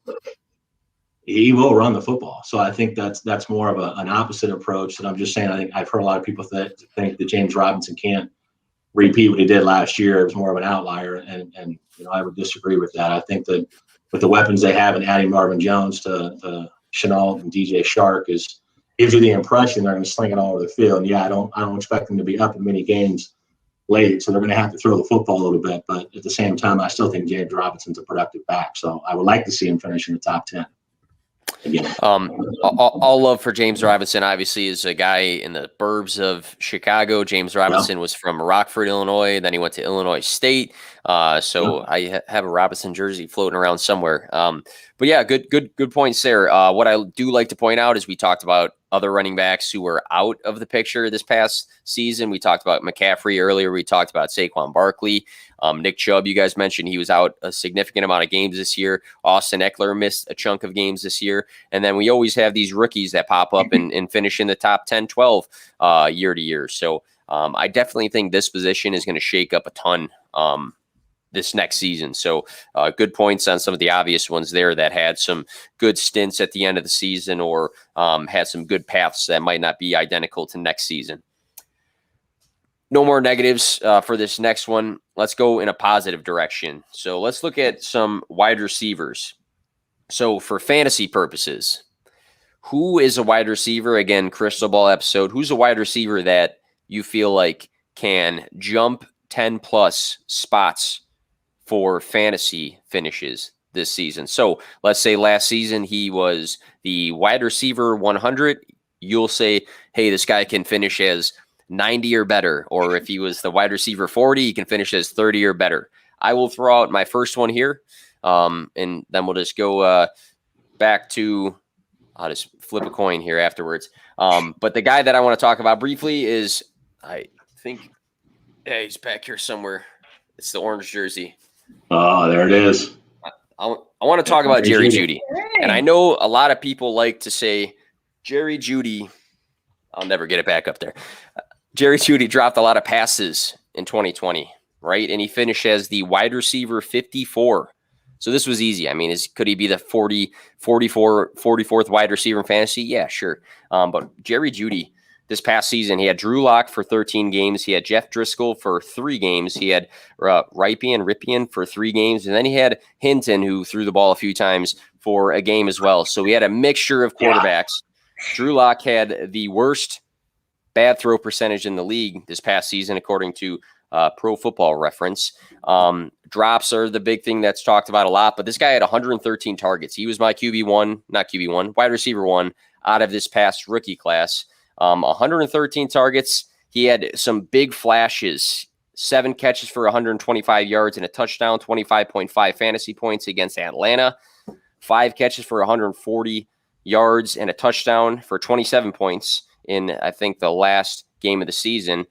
He will run the football. So I think that's more of an opposite approach. And I'm just saying, I think I've heard a lot of people think that James Robinson can't repeat what he did last year. It was more of an outlier, and I would disagree with that. I think that with the weapons they have and adding Marvin Jones to Chenault and DJ Shark gives you the impression they're going to sling it all over the field. And yeah, I don't expect them to be up in many games late, so they're going to have to throw the football a little bit. But at the same time, I still think James Robinson's a productive back, so I would like to see him finish in the top 10. Again. All love for James Robinson. Obviously, is a guy in the burbs of Chicago. James Robinson was from Rockford, Illinois. Then he went to Illinois State. So I have a Robinson jersey floating around somewhere. But yeah, good points there. What I do like to point out is we talked about other running backs who were out of the picture this past season. We talked about McCaffrey earlier. We talked about Saquon Barkley. Nick Chubb, you guys mentioned he was out a significant amount of games this year. Austin Eckler missed a chunk of games this year. And then we always have these rookies that pop up and finish in the top 10, 12 year to year. So I definitely think this position is going to shake up a ton this next season. So good points on some of the obvious ones there that had some good stints at the end of the season or had some good paths that might not be identical to next season. No more negatives for this next one. Let's go in a positive direction. So let's look at some wide receivers. So for fantasy purposes, who is a wide receiver? Again, crystal ball episode. Who's a wide receiver that you feel like can jump 10 plus spots for fantasy finishes this season? So let's say last season he was the wide receiver 100. you'll say, hey, this guy can finish as 90 or better. Or if he was the wide receiver 40, he can finish as 30 or better. I will throw out my first one here, and then we'll just go back to – I'll just flip a coin here afterwards. But the guy that I want to talk about briefly is, I think, yeah, he's back here somewhere. It's the orange jersey. Oh, there it is. I want to talk about Jerry Jeudy. And I know a lot of people like to say Jerry Jeudy. I'll never get it back up there. Jerry Jeudy dropped a lot of passes in 2020, right? And he finished as the wide receiver 54. So this was easy. I mean, could he be the 44th wide receiver in fantasy? Yeah, sure. But Jerry Jeudy, this past season, he had Drew Lock for 13 games. He had Jeff Driscoll for 3 games. He had Ripien for 3 games. And then he had Hinton, who threw the ball a few times, for a game as well. So we had a mixture of quarterbacks. Yeah. Drew Lock had the worst bad throw percentage in the league this past season, according to Pro Football Reference. Drops are the big thing that's talked about a lot, but this guy had 113 targets. He was my wide receiver 1 out of this past rookie class. 113 targets. He had some big flashes, 7 catches for 125 yards and a touchdown, 25.5 fantasy points against Atlanta, 5 catches for 140 yards and a touchdown for 27 points in, I think, the last game of the season.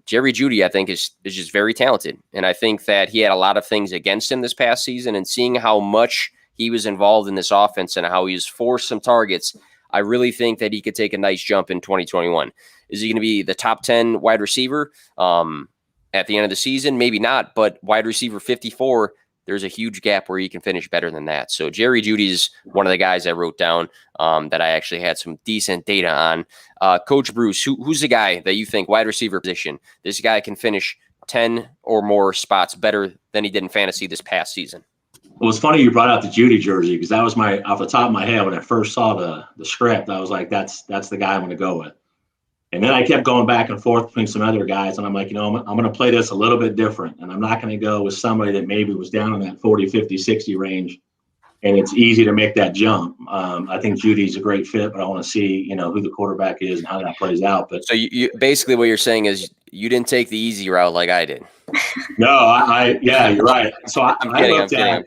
Jerry Jeudy, I think, is just very talented. And I think that he had a lot of things against him this past season, and seeing how much he was involved in this offense and how he was forced some targets, I really think that he could take a nice jump in 2021. Is he going to be the top 10 wide receiver at the end of the season? Maybe not, but wide receiver 54, there's a huge gap where he can finish better than that. So Jerry Jeudy is one of the guys I wrote down that I actually had some decent data on. Coach Bruce, who's the guy that you think, wide receiver position, this guy can finish 10 or more spots better than he did in fantasy this past season? Well, it's funny you brought out the Jeudy jersey, because that was off the top of my head when I first saw the script. I was like, that's the guy I'm going to go with. And then I kept going back and forth between some other guys, and I'm like, I'm going to play this a little bit different, and I'm not going to go with somebody that maybe was down in that 40, 50, 60 range, and it's easy to make that jump. I think Judy's a great fit, but I want to see, who the quarterback is and how that plays out. But so you basically what you're saying is you didn't take the easy route like I did. No, yeah, you're right. So I'm kidding.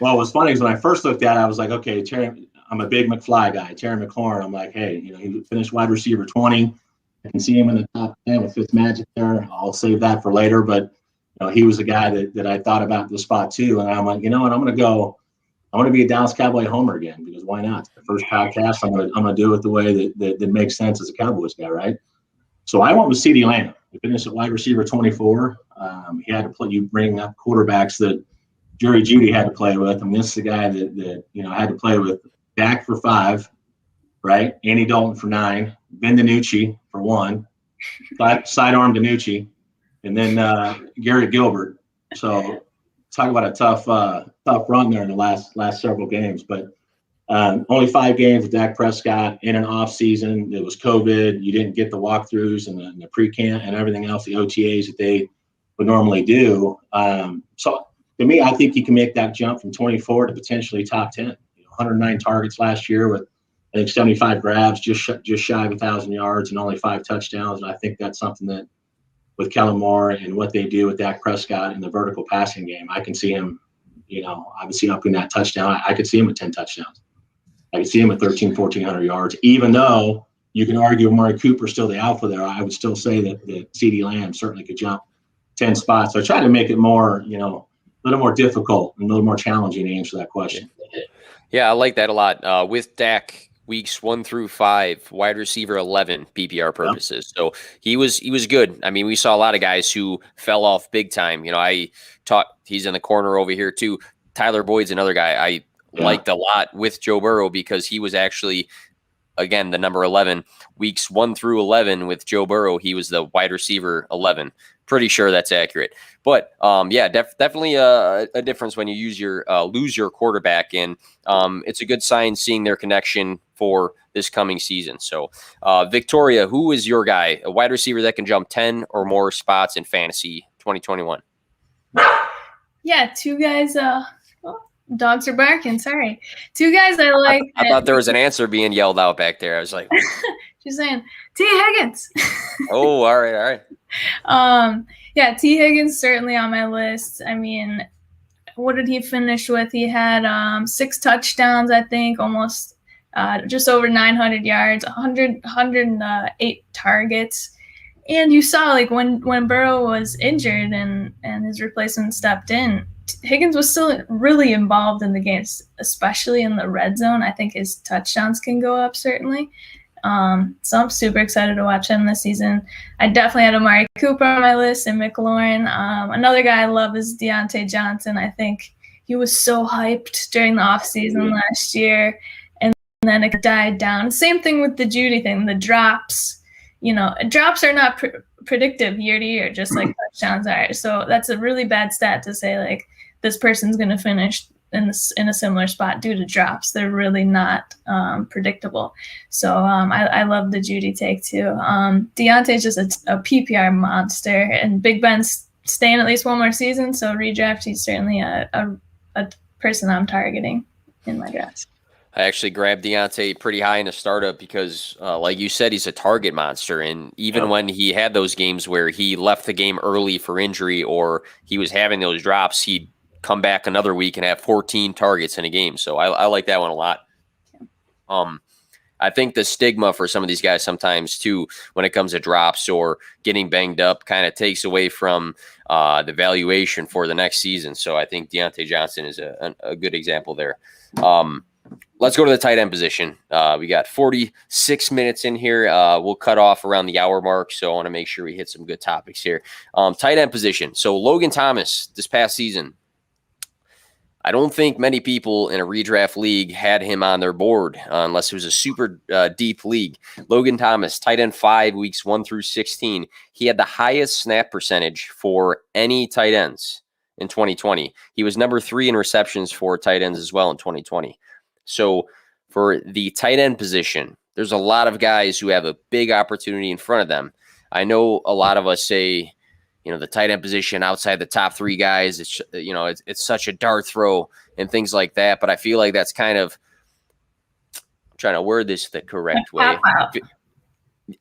Well, what's funny is when I first looked at it, I was like, okay, Terry, I'm a big McFly guy, Terry McLaurin. I'm like, hey, he finished wide receiver 20. I can see him in the top 10 with Fitzmagic there. I'll save that for later. But he was a guy that I thought about the spot too. And I'm like, what, I'm going to be a Dallas Cowboy homer again, because why not? It's the first podcast. I'm going to do it the way that makes sense as a Cowboys guy, right? So I went with CeeDee Lamb. He finished at wide receiver 24. He had to play. You bring up quarterbacks that Jerry Jeudy had to play with. And this is the guy that had to play with Dak for 5, right? Andy Dalton for 9, Ben DiNucci for 1, sidearm DiNucci, and then Garrett Gilbert. So talk about a tough run there in the last several games. But only 5 games with Dak Prescott in an off season. It was COVID. You didn't get the walkthroughs and the pre-camp and everything else, the OTAs that they would normally do. So to me, I think he can make that jump from 24 to potentially top 10. 109 targets last year with, I think, 75 grabs, just shy of 1,000 yards and only 5 touchdowns. And I think that's something that with Kellen Moore and what they do with Dak Prescott in the vertical passing game, I can see him, obviously up in that touchdown. I could see him at 10 touchdowns. I could see him at 1,400 yards, even though you can argue Amari Cooper's still the alpha there. I would still say that CeeDee Lamb certainly could jump 10 spots. So I try to make it more, a little more difficult and a little more challenging to answer that question. Yeah, I like that a lot. With Dak, weeks 1 through 5, wide receiver 11 PPR purposes. Yeah. So he was good. I mean, we saw a lot of guys who fell off big time. He's in the corner over here too. Tyler Boyd's another guy I liked a lot with Joe Burrow, because he was actually, again, the number 11. Weeks 1 through 11 with Joe Burrow, he was the wide receiver 11. Pretty sure that's accurate. But definitely a difference when you lose your quarterback, and it's a good sign seeing their connection for this coming season. So Victoria, who is your guy, a wide receiver that can jump 10 or more spots in fantasy 2021? Yeah, 2 guys Dogs are barking. Sorry. Two guys I like. I thought there was an answer being yelled out back there. I was like, she's saying T. Higgins. oh, all right. Yeah, T. Higgins certainly on my list. I mean, what did he finish with? He had 6 touchdowns, I think, almost just over 900 yards, 108 targets. And you saw, like, when Burrow was injured and his replacement stepped in, Higgins was still really involved in the games, especially in the red zone. I think his touchdowns can go up, certainly. So I'm super excited to watch him this season. I definitely had Amari Cooper on my list and McLaurin. Another guy I love is Deontay Johnson. I think he was so hyped during the offseason last year, and then it died down. Same thing with the Judy thing, the drops. Drops are not predictive year to year, just like touchdowns are. So that's a really bad stat to say, like, this person's going to finish in a similar spot due to drops. They're really not predictable. So I love the Judy take too. Deontay's just a PPR monster, and Big Ben's staying at least one more season. So redraft, he's certainly a person I'm targeting in my drafts. I actually grabbed Deontay pretty high in the startup because, like you said, he's a target monster. And even when he had those games where he left the game early for injury or he was having those drops, he'd come back another week and have 14 targets in a game. So I like that one a lot. I think the stigma for some of these guys sometimes too, when it comes to drops or getting banged up, kind of takes away from the valuation for the next season. So I think Deontay Johnson is a good example there. Let's go to the tight end position. We got 46 minutes in here. We'll cut off around the hour mark, so I want to make sure we hit some good topics here. Tight end position. So Logan Thomas this past season, I don't think many people in a redraft league had him on their board unless it was a super deep league. Logan Thomas, tight end 5, weeks 1 through 16. He had the highest snap percentage for any tight ends in 2020. He was number 3 in receptions for tight ends as well in 2020. So for the tight end position, there's a lot of guys who have a big opportunity in front of them. I know a lot of us say, the tight end position outside the top 3 guys, it's such a dart throw and things like that. But I feel like that's kind of, I'm trying to word this the correct way.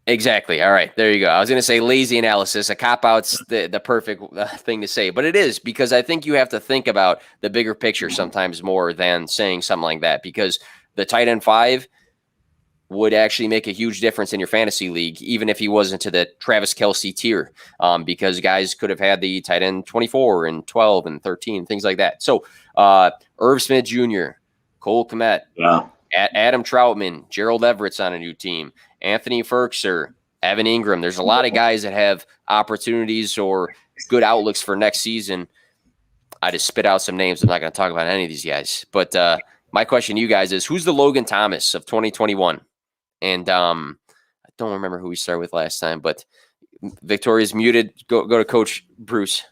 Exactly. All right. There you go. I was going to say lazy analysis. A cop-out's the perfect thing to say. But it is, because I think you have to think about the bigger picture sometimes more than saying something like that, because the tight end 5 would actually make a huge difference in your fantasy league, even if he wasn't to the Travis Kelce tier, because guys could have had the tight end 24 and 12 and 13, things like that. So Irv Smith Jr., Cole Kmet, Adam Troutman, Gerald Everett's on a new team, Anthony Ferkser, Evan Ingram. There's a lot of guys that have opportunities or good outlooks for next season. I just spit out some names. I'm not going to talk about any of these guys. But my question to you guys is, who's the Logan Thomas of 2021? And I don't remember who we started with last time, but Victoria's muted. Go to Coach Bruce.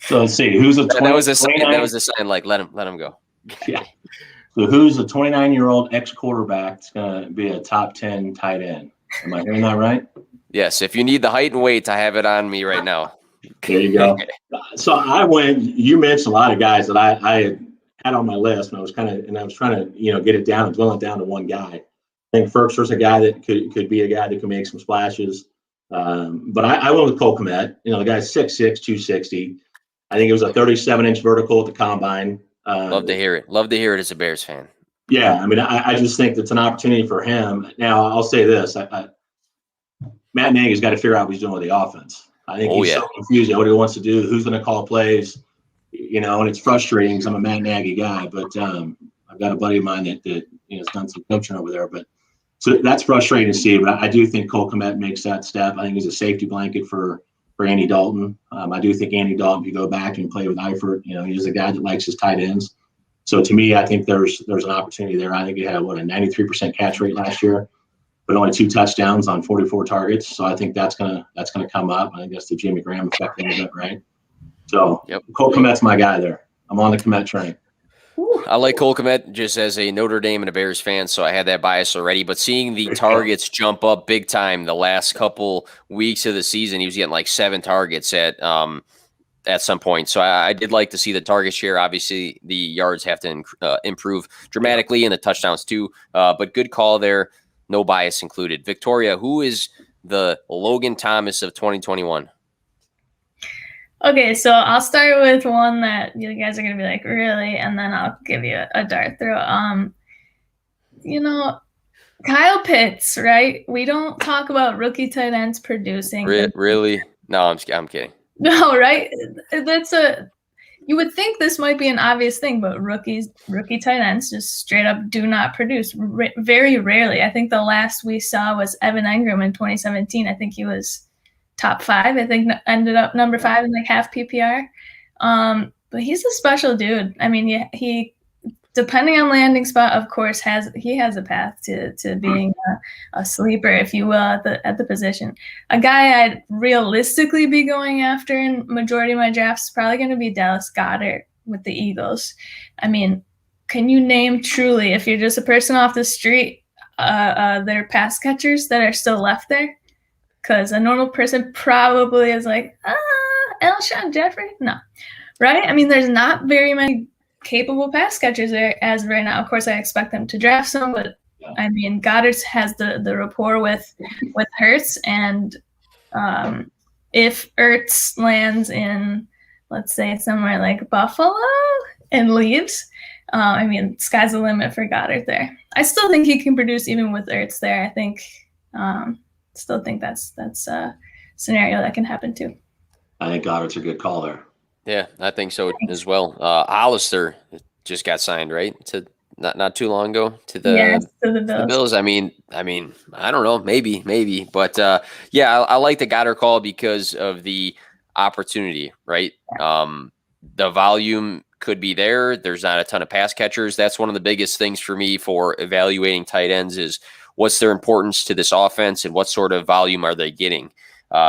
So let's see. Who's that was a sign. That was a sign. Like let him go. Yeah. So who's a 29-year-old ex-quarterback that's going to be a top 10 tight end? Am I hearing that right? Yes. If you need the height and weight, I have it on me right now. There you go. So you mentioned a lot of guys that I had on my list, and I was trying to, get it down and dwindle it down to one guy. I think Ferkser's a guy that could be a guy that could make some splashes. But I went with Cole Kmet. The guy's 6'6", 260. I think it was a 37-inch vertical at the combine. Love to hear it. Love to hear it as a Bears fan. Yeah, I mean, I just think it's an opportunity for him. Now, I'll say this. Matt Nagy's got to figure out what he's doing with the offense. I think he's so confused what he wants to do, who's going to call plays, and it's frustrating because I'm a Matt Nagy guy. But I've got a buddy of mine that has done some coaching over there. But so that's frustrating to see. But I do think Cole Kmet makes that step. I think he's a safety blanket for Andy Dalton. I do think Andy Dalton, if you go back and play with Eifert, he's a guy that likes his tight ends. So to me, I think there's an opportunity there. I think he had a 93% catch rate last year, but only 2 touchdowns on 44 targets. So I think that's gonna come up. I think that's the Jimmy Graham effect a little bit, right? So Cole Kmet's my guy there. I'm on the Kmet train. I like Cole Kmet just as a Notre Dame and a Bears fan, so I had that bias already. But seeing the targets jump up big time the last couple weeks of the season, he was getting like 7 targets at at some point. So I did like to see the target share. Obviously, the yards have to improve dramatically, and the touchdowns too. But good call there. No bias included. Victoria, who is the Logan Thomas of 2021? Okay, so I'll start with one that you guys are gonna be like, really, and then I'll give you a dart throw. Kyle Pitts, right? We don't talk about rookie tight ends producing. Really? No, I'm kidding. No, right? You would think this might be an obvious thing, but rookie tight ends just straight up do not produce very rarely. I think the last we saw was Evan Engram in 2017. I think he was top 5. I think ended up number 5 in like half PPR. But he's a special dude. I mean, he depending on landing spot, of course, has a path to being a sleeper, if you will, at the position. A guy I'd realistically be going after in majority of my drafts is probably going to be Dallas Goedert with the Eagles. I mean, can you name truly, if you're just a person off the street, their pass catchers that are still left there? Because a normal person probably is like, Alshon Jeffrey? No. Right? I mean, there's not very many capable pass catchers there as of right now. Of course, I expect them to draft some, but I mean, Goddard has the rapport with Hurts, and if Ertz lands in, let's say, somewhere like Buffalo and leaves, I mean, sky's the limit for Goddard there. I still think he can produce even with Ertz there. I think, still think that's a scenario that can happen too. I think Goddard's a good call there. Yeah, I think so as well. Hollister just got signed, right? To not too long ago to the Bills. I mean, I don't know, maybe, but yeah, I like the Goddard call because of the opportunity, right? The volume could be there. There's not a ton of pass catchers. That's one of the biggest things for me for evaluating tight ends is what's their importance to this offense and what sort of volume are they getting.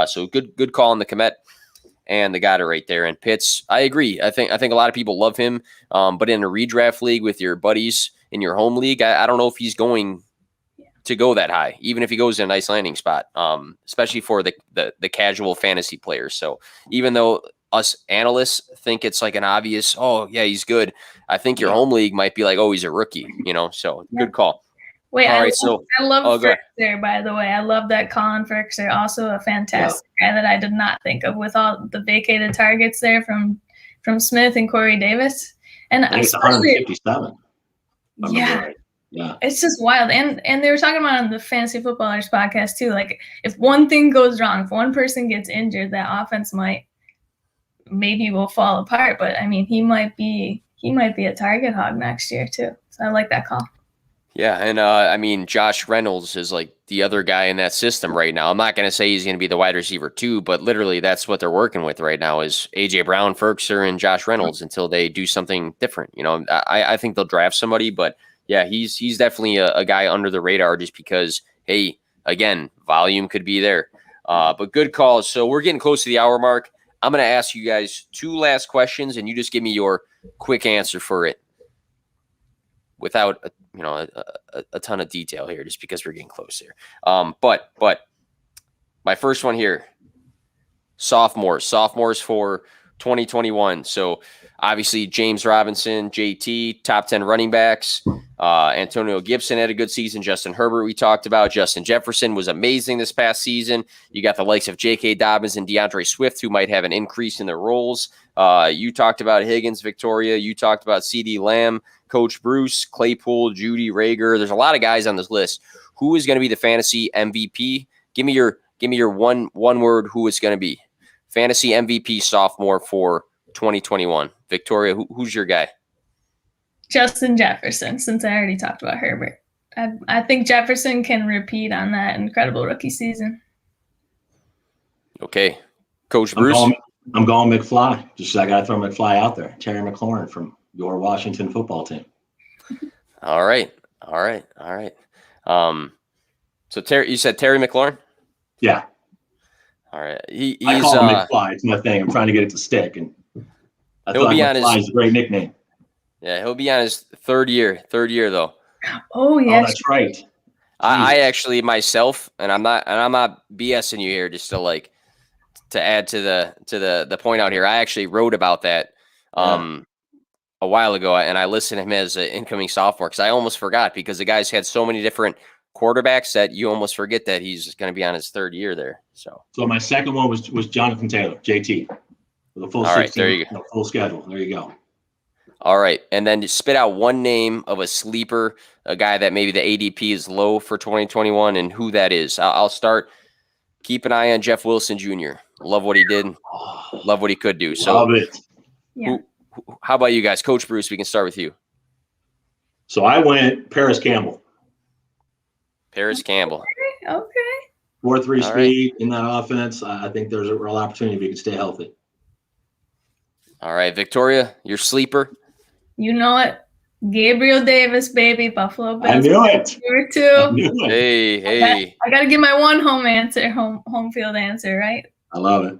So good call on the Komet and the Goddard right there. And Pitts, I agree. I think a lot of people love him, but in a redraft league with your buddies in your home league, I don't know if he's going to go that high, even if he goes in a nice landing spot, especially for the casual fantasy players. So even though us analysts think it's like an obvious, oh yeah, he's good, I think your home league might be like, oh, he's a rookie, so good call. Wait, I love Firkser, by the way. I love that Colin Firkser, also a fantastic guy that I did not think of with all the vacated targets there from Smith and Corey Davis. And it's 157. Yeah. Right. Yeah. It's just wild. And they were talking about on the Fantasy Footballers podcast too. Like if one thing goes wrong, if one person gets injured, that offense maybe will fall apart. But I mean, he might be a target hog next year too. So I like that call. Yeah, and I mean, Josh Reynolds is like the other guy in that system right now. I'm not going to say he's going to be the wide receiver too, but literally that's what they're working with right now is A.J. Brown, Firkser, and Josh Reynolds until they do something different. I think they'll draft somebody, but yeah, he's definitely a guy under the radar just because, hey, again, volume could be there. But good calls. So we're getting close to the hour mark. I'm going to ask you guys 2 last questions, and you just give me your quick answer for it without a ton of detail here, just because we're getting close here. But my first one here, sophomores for 2021. So obviously James Robinson, JT, top 10 running backs. Antonio Gibson had a good season. Justin Herbert, we talked about. Justin Jefferson was amazing this past season. You got the likes of J.K. Dobbins and DeAndre Swift, who might have an increase in their roles. You talked about Higgins, Victoria. You talked about CeeDee Lamb, Coach Bruce, Claypool, Judy, Rager. There's a lot of guys on this list. Who is going to be the fantasy MVP? Give me your one word. Who it's going to be? Fantasy MVP sophomore for 2021. Victoria, who's your guy? Justin Jefferson, since I already talked about Herbert. I think Jefferson can repeat on that incredible rookie season. Okay. Coach Bruce? I'm going McFly. I got to throw McFly out there. Terry McLaurin from your Washington football team. All right. So Terry, you said Terry McLaurin? Yeah. All right. I call him McFly. It's my thing. I'm trying to get it to stick. And I thought McFly is a great nickname. Yeah, he'll be on his third year though. Oh yeah, that's right. I actually myself, and I'm not BSing you here, just to like to add to the point out here, I actually wrote about that a while ago, and I listed him as an incoming sophomore because I almost forgot, because the guy's had so many different quarterbacks that you almost forget that he's going to be on his third year there. So my second one was Jonathan Taylor, JT, with a full all right, 16, there you go. full schedule. There you go. All right, and then just spit out one name of a sleeper, a guy that maybe the ADP is low for 2021, and who that is. I'll start. Keep an eye on Jeff Wilson Jr. Love what he did. Love what he could do. So Love it. Yeah. How about you guys? Coach Bruce, we can start with you. So I went Paris Campbell. Paris Campbell. Okay. 4.3 All speed in that offense. I think there's a real opportunity if he can stay healthy. All right, Victoria, your sleeper. You know it. Gabriel Davis, baby, Buffalo Bills. I knew it. Number I 2. knew it. Hey. I got to give my one home field answer, right? I love it.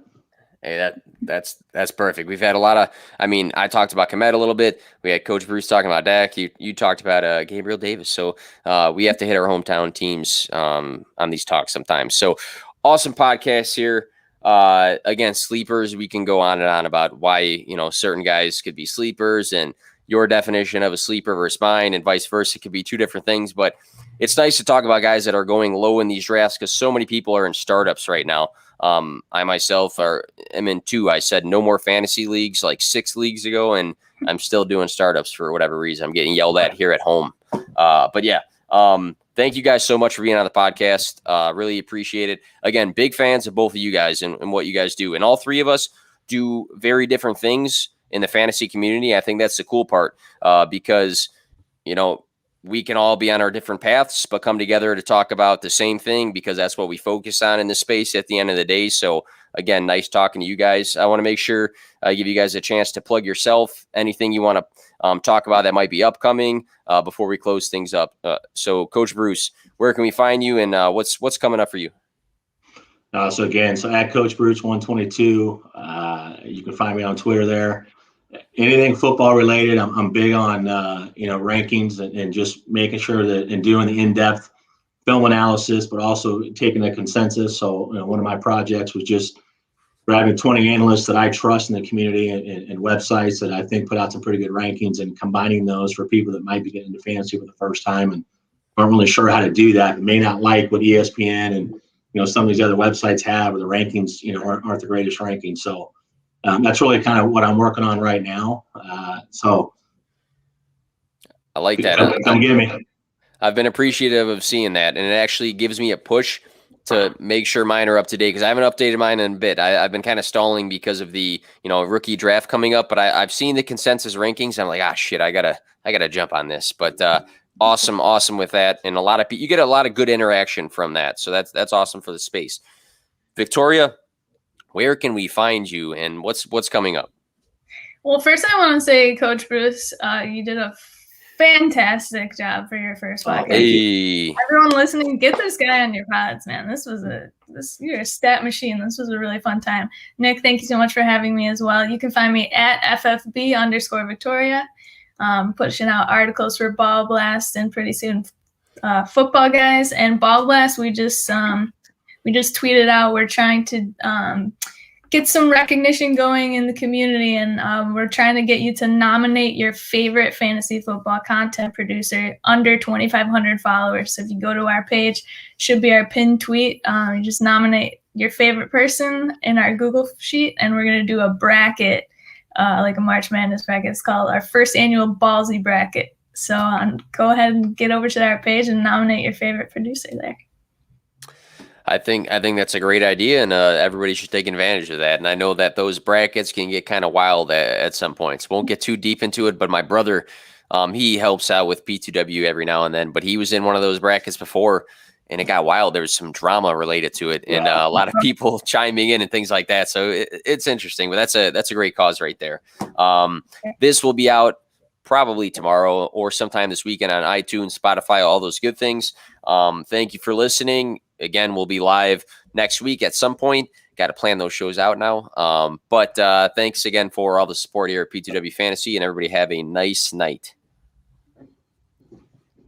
Hey, that's perfect. We've had a lot of, I talked about Komet a little bit. We had Coach Bruce talking about Dak. You talked about Gabriel Davis. So we have to hit our hometown teams on these talks sometimes. So awesome podcast here. Again, sleepers, we can go on and on about why, certain guys could be sleepers, and your definition of a sleeper versus mine, and vice versa. It could be two different things, but it's nice to talk about guys that are going low in these drafts because so many people are in startups right now. I myself am in 2. I said no more fantasy leagues like 6 leagues ago, and I'm still doing startups for whatever reason. I'm getting yelled at here at home. But yeah, thank you guys so much for being on the podcast. Really appreciate it. Again, big fans of both of you guys and what you guys do. And all 3 of us do very different things in the fantasy community. I think that's the cool part because, we can all be on our different paths, but come together to talk about the same thing because that's what we focus on in this space at the end of the day. So again, nice talking to you guys. I want to make sure I give you guys a chance to plug yourself, anything you want to talk about that might be upcoming before we close things up. So Coach Bruce, where can we find you, and what's coming up for you? So at Coach Bruce 122, you can find me on Twitter there. Anything football related, I'm big on rankings and just making sure that and doing the in-depth film analysis, but also taking a consensus. So one of my projects was just grabbing 20 analysts that I trust in the community and websites that I think put out some pretty good rankings and combining those for people that might be getting into fantasy for the first time and aren't really sure how to do that, but may not like what ESPN and some of these other websites have, or the rankings aren't the greatest rankings. So that's really kind of what I'm working on right now. So I like that. Come get me. I've been appreciative of seeing that, and it actually gives me a push to make sure mine are up to date because I haven't updated mine in a bit. I've been kind of stalling because of the rookie draft coming up, but I've seen the consensus rankings. I'm like, shit, I gotta jump on this. But awesome with that, and a lot of you get a lot of good interaction from that, so that's awesome for the space. Victoria, where can we find you, and what's coming up? Well, first I want to say, Coach Bruce, you did a fantastic job for your first podcast. Hey. Everyone listening, get this guy on your pods, man. You're a stat machine. This was a really fun time. Nick, thank you so much for having me as well. You can find me at FFB_Victoria, pushing out articles for Ball Blast and pretty soon Football Guys. And Ball Blast, we just tweeted out we're trying to get some recognition going in the community, and we're trying to get you to nominate your favorite fantasy football content producer under 2,500 followers. So if you go to our page, should be our pinned tweet. You just nominate your favorite person in our Google sheet, and we're going to do a bracket, like a March Madness bracket. It's called our first annual Ballsy bracket. So go ahead and get over to our page and nominate your favorite producer there. I think that's a great idea, and everybody should take advantage of that. And I know that those brackets can get kind of wild at some points. Won't get too deep into it, but my brother, he helps out with P2W every now and then. But he was in one of those brackets before, and it got wild. There was some drama related to it, and a lot of people chiming in and things like that. So it's interesting, but that's a great cause right there. This will be out probably tomorrow or sometime this weekend on iTunes, Spotify, all those good things. Thank you for listening. Again, we'll be live next week at some point. Got to plan those shows out now. But thanks again for all the support here at P2W Fantasy, and everybody have a nice night.